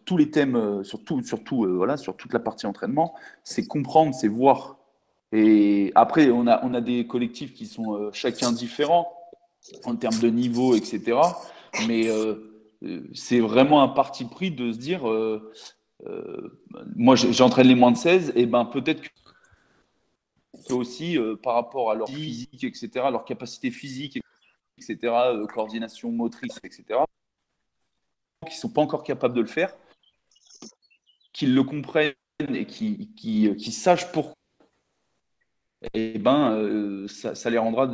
tous les thèmes, sur toute la partie entraînement, c'est comprendre, c'est voir. Et après, on a des collectifs qui sont chacun différents en termes de niveau, etc. Mais c'est vraiment un parti pris de se dire, moi j'entraîne les moins de 16, et ben peut-être que aussi par rapport à leur physique, etc., leur capacité physique, etc., coordination motrice, etc., qui ne sont pas encore capables de le faire, qu'ils le comprennent et qui sachent pourquoi, et ben ça les rendra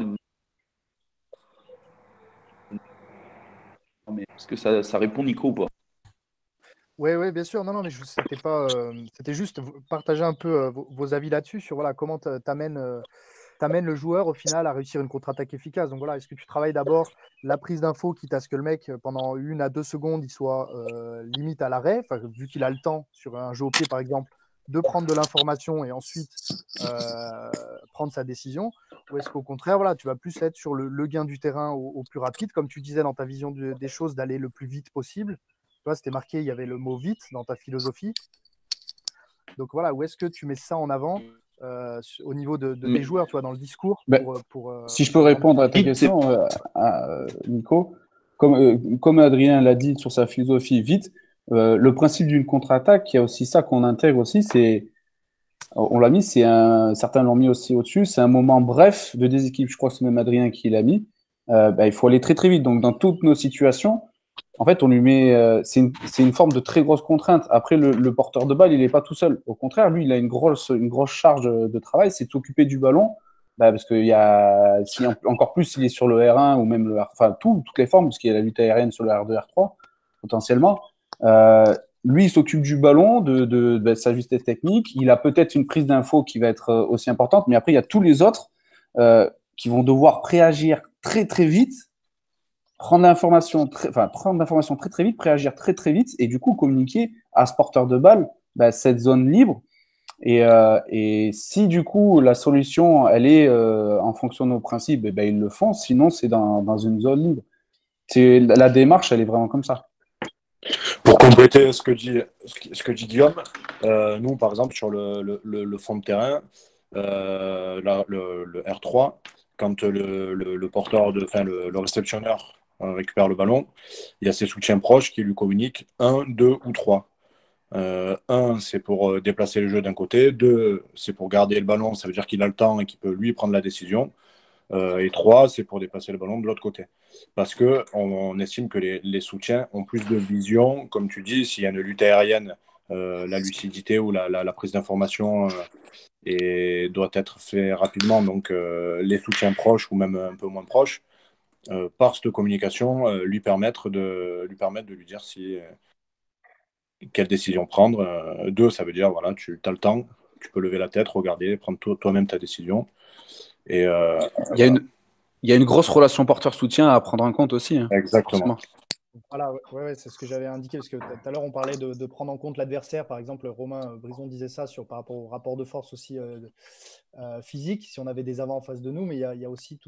Est-ce que ça répond, Nico, ou pas? Oui, bien sûr. Non, mais c'était pas, c'était juste partager un peu vos avis là-dessus sur voilà, comment t'amènes le joueur au final à réussir une contre-attaque efficace. Donc voilà, est-ce que tu travailles d'abord la prise d'info, quitte à ce que le mec, pendant 1 à 2 secondes, il soit limite à l'arrêt, vu qu'il a le temps sur un jeu au pied, par exemple, de prendre de l'information et ensuite prendre sa décision, ou est-ce qu'au contraire, voilà, tu vas plus être sur le gain du terrain au plus rapide, comme tu disais dans ta vision des choses, d'aller le plus vite possible. Tu vois, c'était marqué, il y avait le mot vite dans ta philosophie. Donc voilà, où est-ce que tu mets ça en avant au niveau de tes joueurs, tu vois, dans le discours si je peux répondre à ta question, Nico, comme Adrien l'a dit sur sa philosophie vite, le principe d'une contre-attaque, il y a aussi ça qu'on intègre aussi, c'est on l'a mis, certains l'ont mis aussi au-dessus, c'est un moment bref de déséquilibre. Je crois que c'est même Adrien qui l'a mis. Il faut aller très très vite. Donc dans toutes nos situations, en fait, on lui met, c'est une forme de très grosse contrainte. Après, le porteur de balle, il n'est pas tout seul. Au contraire, lui, il a une grosse charge de travail, c'est de s'occuper du ballon. Parce qu'il y a, encore plus s'il est sur le R1 ou même enfin toutes les formes, parce qu'il y a la lutte aérienne sur le R2, R3 potentiellement. Lui, il s'occupe du ballon, de sa justesse technique. Il a peut-être une prise d'info qui va être aussi importante, mais après, il y a tous les autres qui vont devoir préagir très très vite, prendre l'information très très vite, préagir très très vite, et du coup communiquer à ce porteur de balle cette zone libre. Et si du coup la solution elle est en fonction de nos principes, ils le font. Sinon, c'est dans une zone libre. La démarche, elle est vraiment comme ça. Pour compléter ce que dit Guillaume, nous par exemple sur le fond de terrain, le R3, quand le porteur le réceptionneur récupère le ballon, il y a ses soutiens proches qui lui communiquent 1, 2 ou 3. 1, c'est pour déplacer le jeu d'un côté. 2, c'est pour garder le ballon, ça veut dire qu'il a le temps et qu'il peut lui prendre la décision. Et 3, c'est pour déplacer le ballon de l'autre côté. Parce qu'on estime que les soutiens ont plus de vision. Comme tu dis, s'il y a une lutte aérienne, la lucidité ou la prise d'information doit être fait rapidement. Donc les soutiens proches ou même un peu moins proches, par cette communication, lui permettre de lui dire quelle décision prendre. 2, ça veut dire, voilà, tu as le temps, tu peux lever la tête, regarder, prendre toi-même ta décision. Et, il y a une grosse relation porteur-soutien à prendre en compte aussi. Hein, exactement. Forcément. Voilà, ouais, c'est ce que j'avais indiqué, parce que tout à l'heure, on parlait de prendre en compte l'adversaire. Par exemple, Romain Brison disait ça par rapport au rapport de force aussi physique, si on avait des avants en face de nous, mais il y a aussi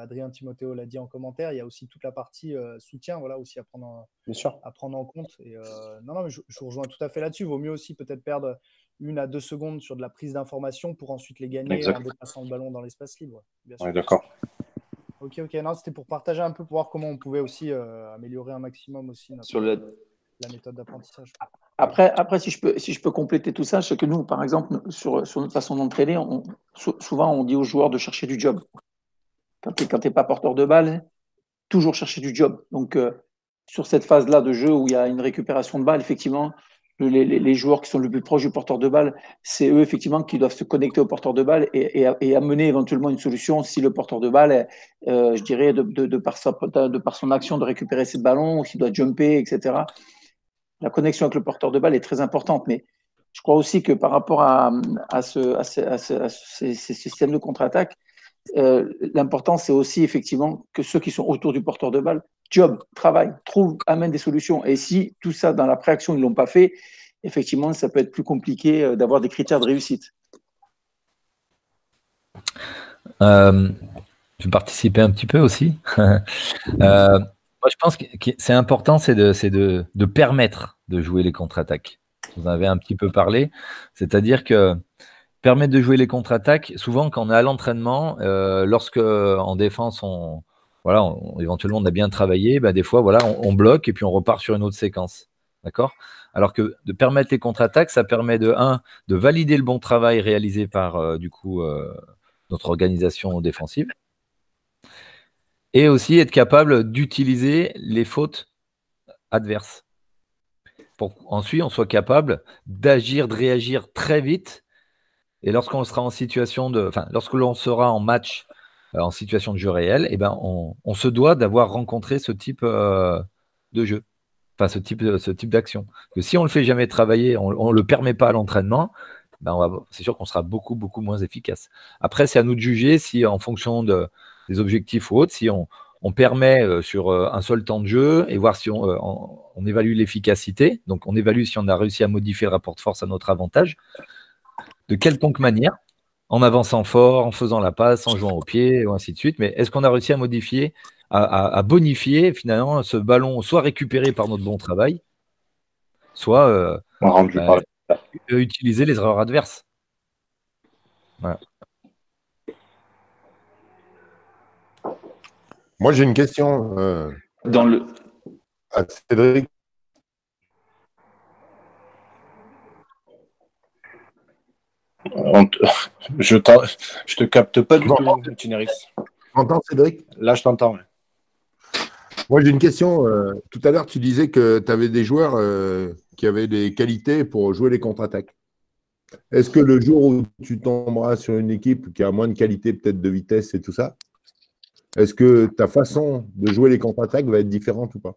Adrien Timothéo l'a dit en commentaire, il y a aussi toute la partie soutien, voilà, aussi à prendre en compte. Et non, mais je vous rejoins tout à fait là-dessus. Il vaut mieux aussi peut-être perdre 1 à 2 secondes sur de la prise d'information pour ensuite les gagner en déplaçant le ballon dans l'espace libre. Bien sûr. Ouais, d'accord. Ok, non, c'était pour partager un peu, pour voir comment on pouvait aussi améliorer un maximum aussi la méthode d'apprentissage. Après, si je peux compléter tout ça, c'est que nous, par exemple, sur notre façon d'entraîner, souvent on dit aux joueurs de chercher du job. Quand tu n'es pas porteur de balle, toujours chercher du job. Donc, sur cette phase-là de jeu où il y a une récupération de balle, effectivement, les joueurs qui sont le plus proches du porteur de balle, c'est eux, effectivement, qui doivent se connecter au porteur de balle et amener éventuellement une solution si le porteur de balle, je dirais, de par son action de récupérer ses ballons, ou s'il doit jumper, etc. La connexion avec le porteur de balle est très importante, mais je crois aussi que par rapport à ces systèmes de contre-attaque, l'important, c'est aussi effectivement que ceux qui sont autour du porteur de balle, travaillent, amènent des solutions. Et si tout ça, dans la préaction, ils ne l'ont pas fait, effectivement, ça peut être plus compliqué d'avoir des critères de réussite. Tu participais un petit peu aussi. Moi, je pense que c'est important, c'est de permettre de jouer les contre-attaques. Vous en avez un petit peu parlé. C'est-à-dire que permettre de jouer les contre-attaques, souvent quand on est à l'entraînement, lorsque en défense, éventuellement on a bien travaillé, des fois on bloque et puis on repart sur une autre séquence. D'accord ? Alors que de permettre les contre-attaques, ça permet de valider le bon travail réalisé par notre organisation défensive, et aussi être capable d'utiliser les fautes adverses. Pour ensuite on soit capable d'agir, de réagir très vite. Et lorsqu'on sera lorsque l'on sera en match, en situation de jeu réel, on se doit d'avoir rencontré ce type de jeu, enfin ce type d'action. Que si on le fait jamais travailler, on le permet pas à l'entraînement, c'est sûr qu'on sera beaucoup beaucoup moins efficace. Après, c'est à nous de juger si, en fonction des objectifs ou autres, si on permet sur un seul temps de jeu et voir si on évalue l'efficacité. Donc, on évalue si on a réussi à modifier le rapport de force à notre avantage. De quelconque manière, en avançant fort, en faisant la passe, en jouant au pied, ou ainsi de suite. Mais est-ce qu'on a réussi à modifier, à bonifier finalement ce ballon, soit récupéré par notre bon travail, soit utiliser les erreurs adverses. Voilà. Moi, j'ai une question à Cédric. Je te capte pas du tout, Tineris. T'entends, Cédric? Là, je t'entends. Ouais. Moi, j'ai une question. Tout à l'heure, tu disais que tu avais des joueurs qui avaient des qualités pour jouer les contre-attaques. Est-ce que le jour où tu tomberas sur une équipe qui a moins de qualité, peut-être de vitesse et tout ça, est-ce que ta façon de jouer les contre-attaques va être différente ou pas?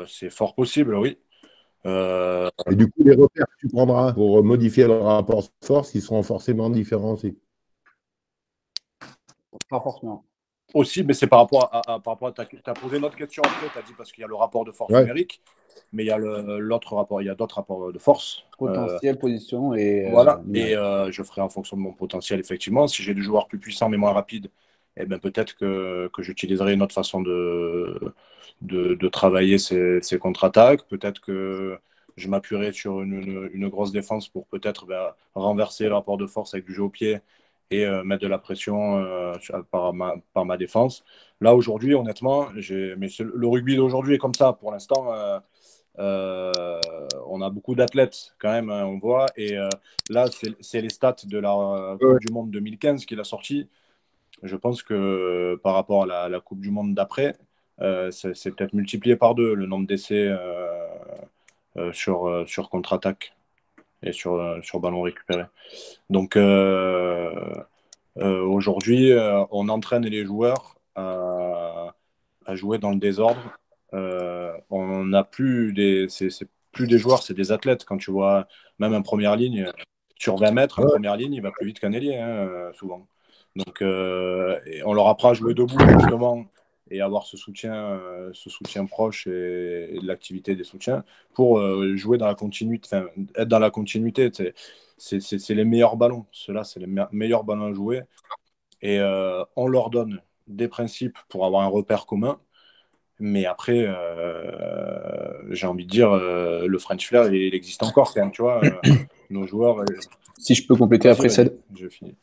C'est fort possible, oui. Et du coup, les repères que tu prendras pour modifier le rapport de force, ils seront forcément différents aussi. Pas forcément. Aussi, mais c'est par rapport à tu as posé une autre question après, tu as dit parce qu'il y a le rapport de force numérique, mais il y a l'autre rapport, il y a d'autres rapports de force. Potentiel, position et. Voilà, et je ferai en fonction de mon potentiel, effectivement. Si j'ai des joueurs plus puissants mais moins rapides, eh ben, peut-être que j'utiliserai une autre façon de travailler ces contre-attaques. Peut-être que je m'appuierai sur une grosse défense pour peut-être renverser le rapport de force avec du jeu au pied et mettre de la pression par ma défense. Là, aujourd'hui, honnêtement, mais le rugby d'aujourd'hui est comme ça. Pour l'instant, on a beaucoup d'athlètes quand même, hein, on voit. Et là, c'est les stats de la Coupe du Monde 2015 qu'il a sorti. Je pense que par rapport à la Coupe du Monde d'après, c'est peut-être multiplié par 2 le nombre d'essais sur contre-attaque et sur ballon récupéré. Donc aujourd'hui, on entraîne les joueurs à jouer dans le désordre. On n'a plus c'est plus des joueurs, c'est des athlètes. Quand tu vois même en première ligne, sur 20 mètres, en première ligne, il va plus vite qu'un ailier, hein, souvent. Donc on leur apprend à jouer debout, justement, et avoir ce soutien proche et de l'activité des soutiens pour jouer dans la continuité, être dans la continuité. C'est les meilleurs ballons. Ceux-là, c'est les meilleurs ballons à jouer. Et on leur donne des principes pour avoir un repère commun. Mais après, j'ai envie de dire, le French Flair, il existe encore quand même, tu vois. Nos joueurs. Si je peux compléter après, Céd. Je finis.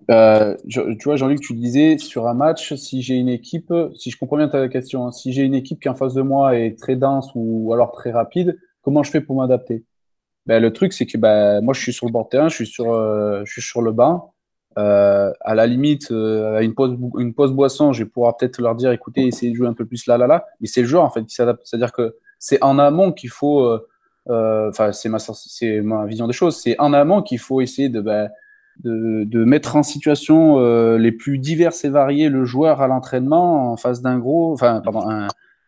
Tu vois, Jean-Luc, tu disais sur un match, si j'ai une équipe, si je comprends bien ta question, hein, si j'ai une équipe qui en face de moi est très dense ou alors très rapide, comment je fais pour m'adapter? Le truc, c'est que moi, je suis sur le bord de terrain, je suis sur le banc. À la limite, à une pause boisson, je vais pouvoir peut-être leur dire, écoutez, essayez de jouer un peu plus là. Mais c'est le joueur en fait qui s'adapte. C'est-à-dire que c'est en amont qu'il faut, enfin, c'est ma vision des choses. C'est en amont qu'il faut essayer de mettre en situation les plus diverses et variées le joueur à l'entraînement en face d'un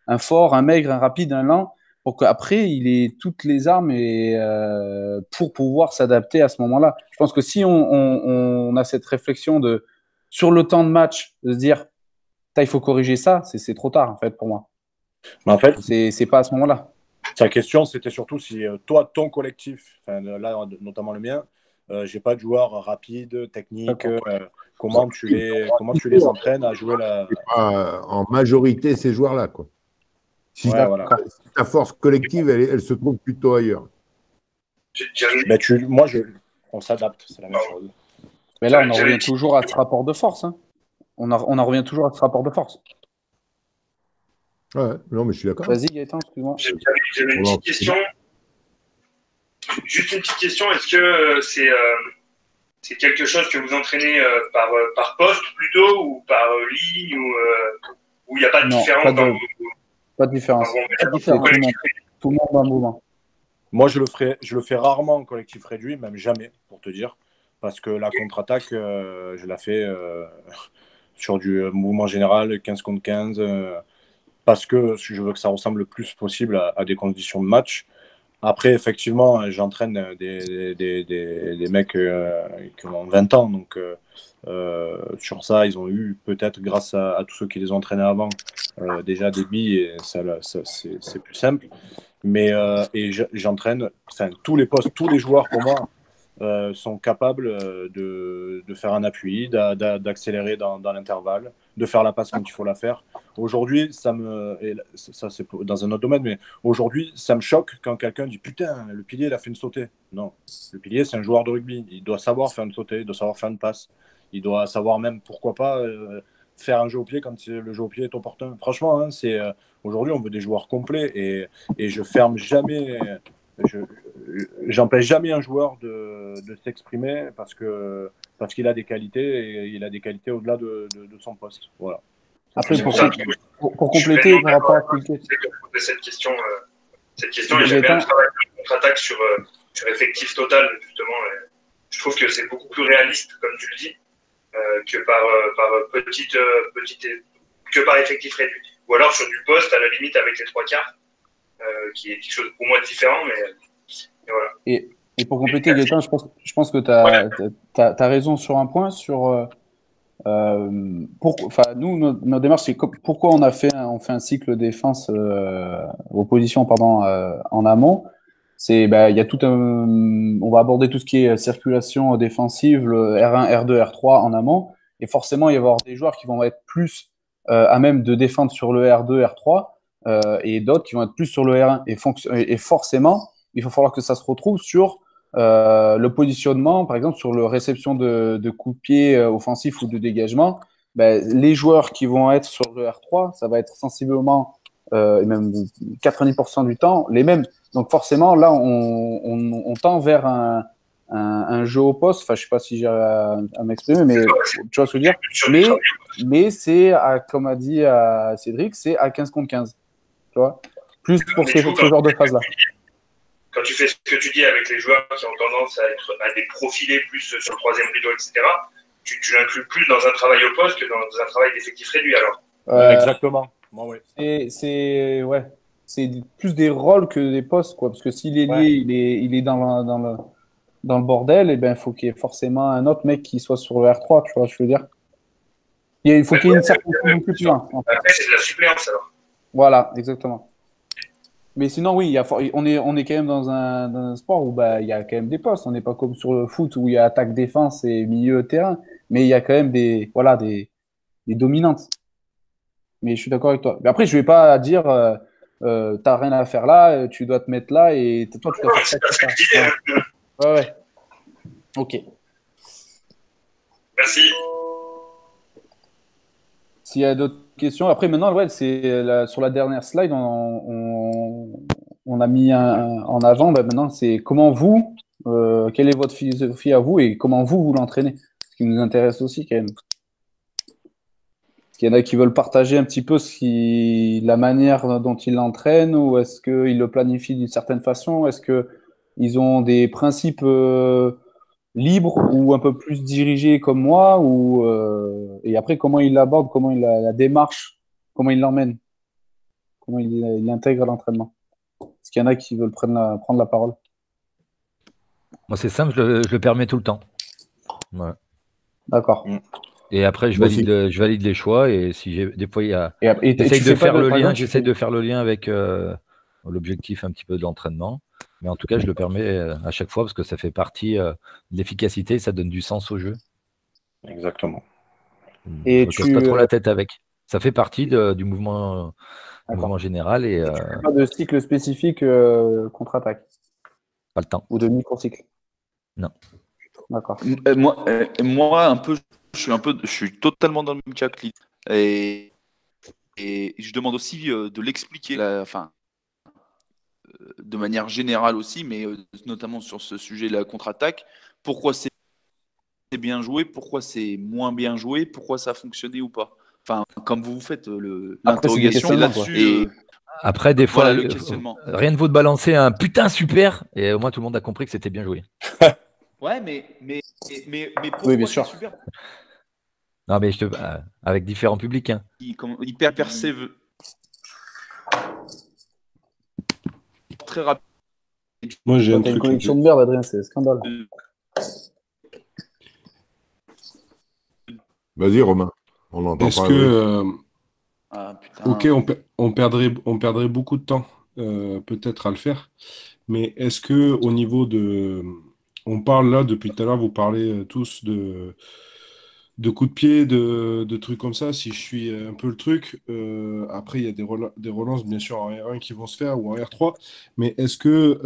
un fort, un maigre, un rapide, un lent, pour qu'après il ait toutes les armes pour pouvoir s'adapter à ce moment-là. Je pense que si on a cette réflexion sur le temps de match, de se dire il faut corriger ça, c'est trop tard en fait pour moi. Mais en fait, c'est pas à ce moment-là. Ta question, c'était surtout si toi, ton collectif, là notamment le mien, j'ai pas de joueurs rapides, techniques. Comment tu les entraînes à jouer en majorité ces joueurs-là, quoi. Si ta force collective, elle se trouve plutôt ailleurs. On s'adapte, c'est la même chose. Mais là, on en revient toujours à ce rapport de force. Hein. On en revient toujours à ce rapport de force. Ouais, non, mais je suis d'accord. Vas-y, Gaëtan, excuse-moi. J'avais une petite question. Juste une petite question. Est-ce que c'est quelque chose que vous entraînez par poste plutôt ou par ligne ou il n'y a pas de différence pas de différence. Tout le monde en mouvement. Moi, je le fais rarement en collectif réduit, même jamais, pour te dire. Parce que la contre-attaque, je la fais sur du mouvement général, 15 contre 15. Parce que je veux que ça ressemble le plus possible à des conditions de match. Après, effectivement, j'entraîne des mecs qui ont 20 ans. Donc, sur ça, ils ont eu peut-être, grâce à tous ceux qui les ont entraînés avant, déjà des billes. Et c'est plus simple. Mais j'entraîne tous les postes, tous les joueurs, pour moi, sont capables de faire un appui, d'accélérer dans l'intervalle, de faire la passe quand il faut la faire. Aujourd'hui, ça c'est dans un autre domaine, mais aujourd'hui, ça me choque quand quelqu'un dit « Putain, le pilier, il a fait une sautée ». Non, le pilier, c'est un joueur de rugby. Il doit savoir faire une sautée, il doit savoir faire une passe. Il doit savoir même, pourquoi pas, faire un jeu au pied quand le jeu au pied est opportun. Franchement, hein, aujourd'hui, on veut des joueurs complets et je ferme jamais j'empêche jamais un joueur de s'exprimer parce qu'il a des qualités et il a des qualités au-delà de son poste. Voilà. Après, pour compléter par rapport à cette question, et j'aime bien le travail de contre-attaque sur effectif total, justement. Je trouve que c'est beaucoup plus réaliste, comme tu le dis, que par effectif réduit. Ou alors sur du poste, à la limite, avec les 3/4, qui est quelque chose pour moi de différent, mais voilà. Et pour compléter, Gaëtan, je pense que tu as raison sur un point, sur nous, notre démarche, c'est pourquoi on fait un cycle défense opposition en amont. C'est il y a on va aborder tout ce qui est circulation défensive, le R1, R2, R3 en amont, et forcément il va y avoir des joueurs qui vont être plus à même de défendre sur le R2, R3 et d'autres qui vont être plus sur le R1 et forcément il va falloir que ça se retrouve sur le positionnement, par exemple sur le réception de coups de pied offensifs ou de dégagement. Les joueurs qui vont être sur le R3, ça va être sensiblement et même 90% du temps les mêmes. Donc forcément là on tend vers un jeu au poste. Enfin, je sais pas si j'ai à m'exprimer, mais tu vois ce que je veux dire. Mais c'est comme a dit Cédric, c'est à 15 contre 15. Tu vois, plus pour ce genre de phase là. Quand tu fais ce que tu dis avec les joueurs qui ont tendance à des profilés plus sur le troisième rideau, etc., tu l'inclus plus dans un travail au poste que dans un travail d'effectif réduit alors. Exactement. Bon, ouais. C'est plus des rôles que des postes, quoi. Parce que s'il est lié, il est dans le bordel, et ben il faut qu'il y ait forcément un autre mec qui soit sur le R3, tu vois, je veux dire. Il faut qu'il y ait une certaine plus loin. Après, c'est de la suppléance alors. Voilà, exactement. Mais sinon, oui, on est quand même dans un sport où il y a quand même des postes. On n'est pas comme sur le foot où il y a attaque, défense et milieu terrain. Mais il y a quand même des dominantes. Mais je suis d'accord avec toi. Mais après, je ne vais pas dire t'as rien à faire là, tu dois te mettre là et toi, tu dois faire ça. Ouais. Ok. Merci. S'il y a d'autres questions. Après, maintenant, c'est sur la dernière slide, on a mis en avant. Maintenant, c'est comment vous, quelle est votre philosophie à vous et comment vous l'entraînez. Ce qui nous intéresse aussi, quand même. Est-ce qu'il y en a qui veulent partager un petit peu la manière dont ils l'entraînent ou est-ce qu'ils le planifient d'une certaine façon? Est-ce qu'ils ont des principes libre ou un peu plus dirigé comme moi et après comment il l'aborde, comment il la démarche, comment il l'emmène, comment il intègre l'entraînement. Est-ce qu'il y en a qui veulent prendre la parole? Moi c'est simple, je le permets tout le temps. Ouais. D'accord. Et après je valide les choix et si j'ai des fois j'essaie de faire le lien avec l'objectif un petit peu de l'entraînement. Mais en tout cas, je le permets à chaque fois parce que ça fait partie de l'efficacité, ça donne du sens au jeu. Exactement. Et je ne casse pas trop la tête avec. Ça fait partie du mouvement général. Et pas de cycle spécifique contre-attaque? Pas le temps. Ou de micro-cycle? Non. D'accord. Moi, un peu, je suis totalement dans le même cas que lui. Et je demande aussi de l'expliquer. De manière générale aussi, mais notamment sur ce sujet de la contre-attaque, pourquoi c'est bien joué, pourquoi c'est moins bien joué, pourquoi ça a fonctionné ou pas. Enfin, comme vous faites l'interrogation là-dessus. Après, des fois, rien ne vaut de balancer un putain super, et au moins tout le monde a compris que c'était bien joué. Ouais, mais pourquoi bien sûr. super? Non, mais avec différents publics. Hein. Hyper persévère. Très rapide. Moi, j'ai une connexion de merde, Adrien, c'est scandale. Vas-y, Romain, on entend pas. Est-ce que ok, on perdrait beaucoup de temps peut-être à le faire, mais est-ce que au niveau on parle là depuis tout à l'heure, vous parlez tous de coups de pied, de trucs comme ça, si je suis un peu le truc. Après, il y a des relances, bien sûr, en R1 qui vont se faire ou en R3. Mais est-ce que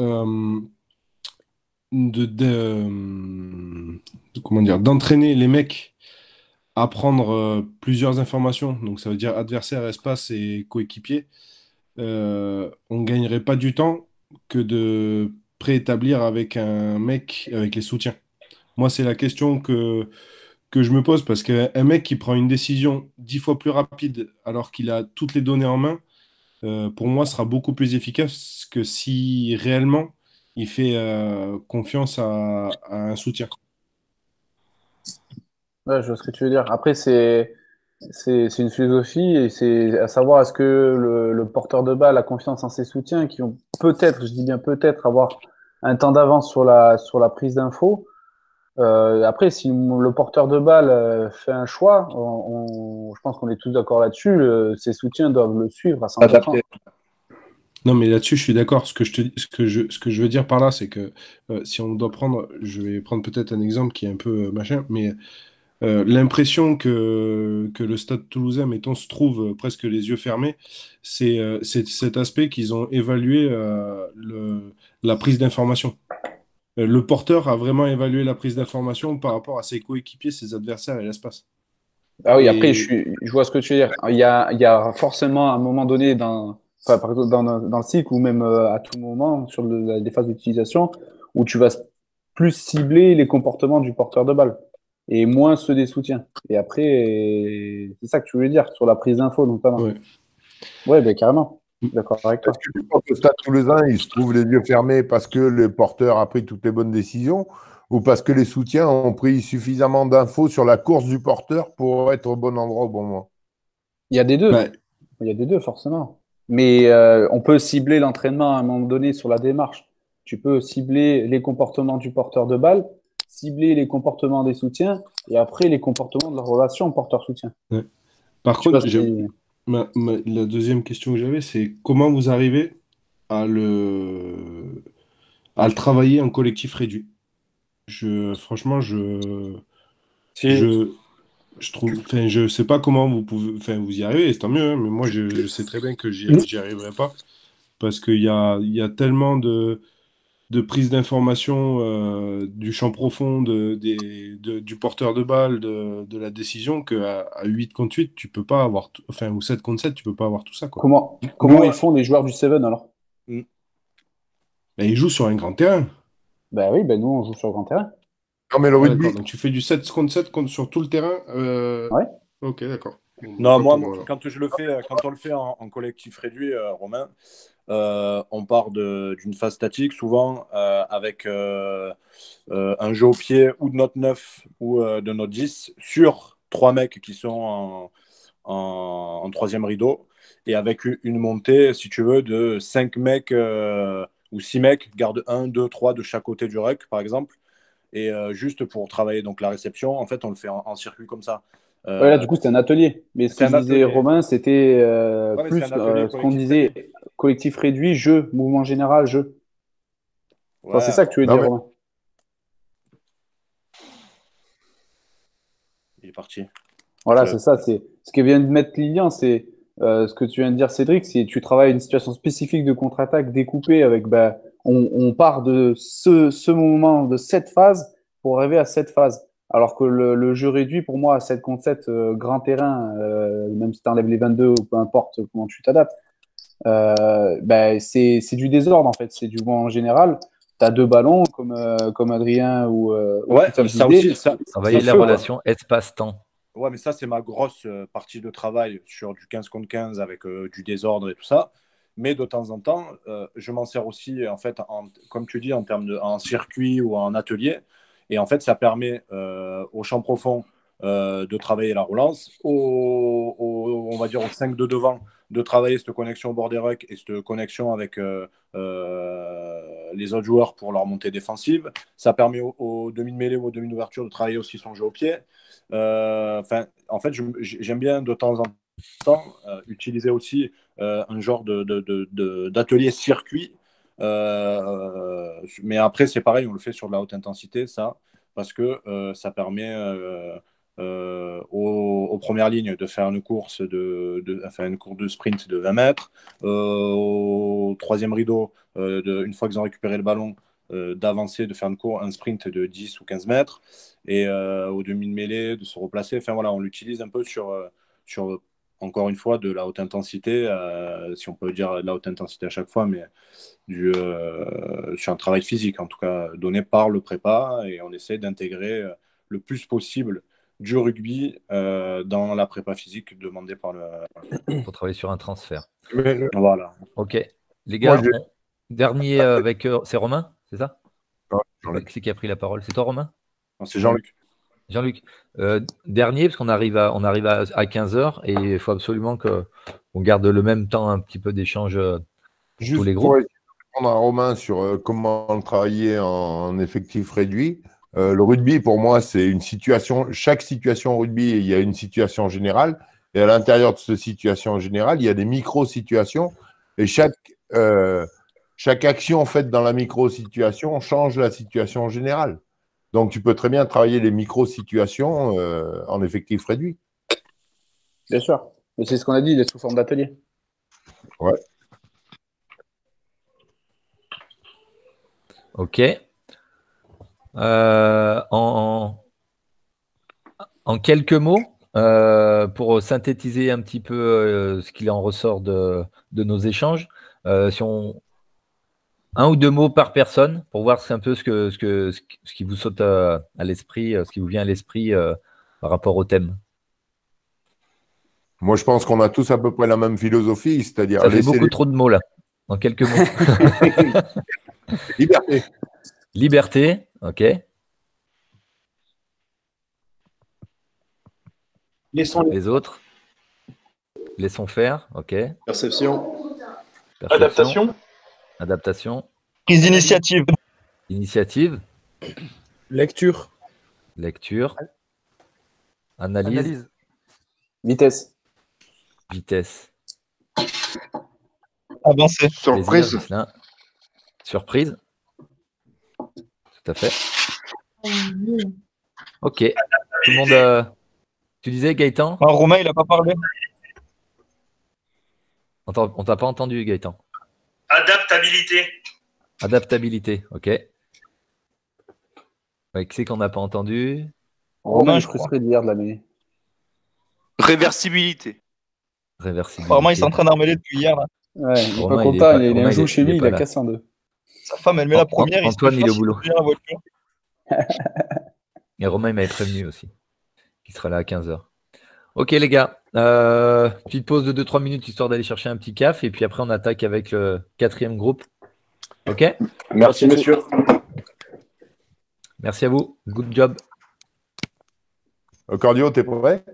comment dire, d'entraîner les mecs à prendre plusieurs informations, donc ça veut dire adversaire, espace et coéquipier, on gagnerait pas du temps que de préétablir avec un mec avec les soutiens? Moi, c'est la question que je me pose parce qu'un mec qui prend une décision 10 fois plus rapide alors qu'il a toutes les données en main, pour moi, sera beaucoup plus efficace que si réellement il fait confiance à un soutien. Ouais, je vois ce que tu veux dire. Après, c'est une philosophie et c'est à savoir est-ce que le porteur de balle a confiance en ses soutiens qui ont peut-être, je dis bien peut-être, avoir un temps d'avance sur la prise d'infos. Après, si le porteur de balle fait un choix, je pense qu'on est tous d'accord là-dessus, ses soutiens doivent le suivre à 100%. Adapté. Non, mais là-dessus, je suis d'accord. Ce que je veux dire par là, c'est que si on doit prendre, je vais prendre peut-être un exemple qui est un peu machin, mais l'impression que le Stade Toulousain, mettons, se trouve presque les yeux fermés, c'est cet aspect qu'ils ont évalué la prise d'information. Le porteur a vraiment évalué la prise d'information par rapport à ses coéquipiers, ses adversaires et l'espace. Ah oui, après, Et je vois ce que tu veux dire. Il y a forcément un moment donné enfin, par exemple, dans le cycle ou même à tout moment sur des phases d'utilisation où tu vas plus cibler les comportements du porteur de balle et moins ceux des soutiens. Et après, c'est ça que tu voulais dire sur la prise d'info notamment. ouais. Ouais, ben carrément. D'accord avec toi. Est-ce que tu penses que le Stade Toulousain, il se trouve les yeux fermés parce que le porteur a pris toutes les bonnes décisions ou parce que les soutiens ont pris suffisamment d'infos sur la course du porteur pour être au bon endroit au bon moment? Il y a des deux. Bah, Il y a des deux, forcément. Mais on peut cibler l'entraînement à un moment donné sur la démarche. Tu peux cibler les comportements du porteur de balle, cibler les comportements des soutiens et après les comportements de la relation porteur-soutien. ouais. Par Je sais pas contre, si... la deuxième question que j'avais, c'est comment vous arrivez à à le travailler en collectif réduit? Franchement, Si, je, je trouve, enfin, je sais pas comment vous pouvez, enfin, vous y arrivez, c'est tant mieux, hein, mais moi, je sais très bien que j'y arriverai pas parce il y a tellement de prise d'information du champ profond du porteur de balle, de la décision, à 8 contre 8, tu peux pas avoir, enfin, ou 7 contre 7, tu peux pas avoir tout ça, quoi. Comment ils font les joueurs du Seven alors? mm, Ben, il joue sur un grand terrain. Ben oui, ben nous on joue sur grand terrain. Non, mais le Ah, d'accord, rugby, donc tu fais du 7 contre 7 sur tout le terrain. Ouais. Ok, d'accord. non, Pas moi, pour moi, alors. quand on le fait en collectif réduit, Romain, on part d'une phase statique, souvent avec un jeu au pied ou de notre 9 ou de notre 10 sur trois mecs qui sont en troisième rideau et avec une montée, si tu veux, de 5 mecs ou 6 mecs, garde 1, 2, 3 de chaque côté du ruck, par exemple. Et juste pour travailler donc la réception, en fait, on le fait en circuit comme ça. Ouais, là du coup c'est un atelier. Mais ce C'est que un disait atelier. Romain, c'était Ouais, mais c'est plus un atelier ce qu'on collectif réduit. disait collectif réduit, jeu, mouvement général, jeu. Enfin, c'est Ouais, ça que tu veux non, dire, mais Romain. il est parti. Voilà, c'est ça. C'est ce que vient de mettre Lilian, c'est ce que tu viens de dire, Cédric, c'est tu travailles une situation spécifique de contre-attaque découpée avec ben, on part de ce moment, de cette phase pour arriver à cette phase. Alors que le jeu réduit, pour moi, à 7 contre 7, grand terrain, même si tu enlèves les 22 ou peu importe comment tu t'adaptes, ben, c'est du désordre en fait. C'est du bon en général. Tu as deux ballons comme Adrien ou Ouais, Christophe ça disait, aussi, ça Travailler la feu, quoi. relation espace-temps. ouais, mais ça, c'est ma grosse partie de travail sur du 15 contre 15 avec du désordre et tout ça. Mais de temps en temps, je m'en sers aussi, en fait, comme tu dis, en circuit ou en atelier. Et en fait, ça permet au champ profond de travailler la relance, on va dire aux 5 de devant, de travailler cette connexion au bord des rucks et cette connexion avec les autres joueurs pour leur montée défensive. Ça permet au demi-mêlée ou au demi-ouverture de travailler aussi son jeu au pied. En fait, j'aime bien de temps en temps utiliser aussi un genre d'atelier circuit. Mais après, c'est pareil, on le fait sur de la haute intensité, ça, parce que ça permet aux premières lignes de faire une course une course de sprint de 20 mètres, au troisième rideau, une fois qu'ils ont récupéré le ballon, d'avancer, de faire un sprint de 10 ou 15 mètres, et au demi de mêlée, de se replacer. Enfin voilà, on l'utilise un peu sur encore une fois, de la haute intensité, si on peut dire de la haute intensité à chaque fois, mais sur un travail physique, en tout cas, donné par le prépa, et on essaie d'intégrer le plus possible du rugby dans la prépa physique demandée par le... Pour travailler sur un transfert. Voilà. Ok. Les gars, dernier avec... c'est Romain, c'est ça? Jean-Luc. Qui a pris la parole? C'est toi, Romain? C'est Jean-Luc. Jean-Luc. Dernier, parce qu'on arrive à 15h et il faut absolument qu'on garde le même temps un petit peu d'échange tous les groupes. Pour répondre à Romain sur comment travailler en effectif réduit, le rugby, pour moi, c'est une situation. Chaque situation au rugby, il y a une situation générale. Et à l'intérieur de cette situation générale, il y a des micro-situations. Et chaque action faite dans la micro-situation change la situation générale. Donc, tu peux très bien travailler les micro-situations en effectif réduit. Bien sûr. Mais c'est ce qu'on a dit, il est sous forme d'atelier. Ouais. Ok. En quelques mots, pour synthétiser un petit peu ce qu'il en ressort de nos échanges, si on... un ou deux mots par personne pour voir un peu ce qui vous saute à l'esprit, ce qui vous vient à l'esprit par rapport au thème. Moi, je pense qu'on a tous à peu près la même philosophie, c'est-à-dire... Ça fait beaucoup trop de mots là, en quelques mots. Liberté. Liberté, ok. Les autres. Laissons faire, ok. Perception. Adaptation. Prise d'initiative. Initiative. Lecture. Analyse. Vitesse. Avancer. Surprise. Surprise. Tout à fait. Ok. Tout le monde. Tu disais, Gaëtan? Romain, il n'a pas parlé. On t'a pas entendu, Gaëtan. Adaptabilité, ok. Ouais, qui c'est qu'on n'a pas entendu? Romain, je serais d'hier de l'année. Réversibilité. Romain, il s'entraîne à armêler depuis hier. Là. Ouais, il n'est pas content, il est un jour chez lui, il a cassé en deux. Sa femme, elle met la première. Antoine, il est au boulot. Et Romain, il m'avait prévenu aussi qu'il sera là à 15h. Ok, les gars. Petite pause de 2-3 minutes histoire d'aller chercher un petit café et puis après, on attaque avec le 4e groupe. Ok? Merci, messieurs. Merci à vous. Good job. Cordio, t'es prêt?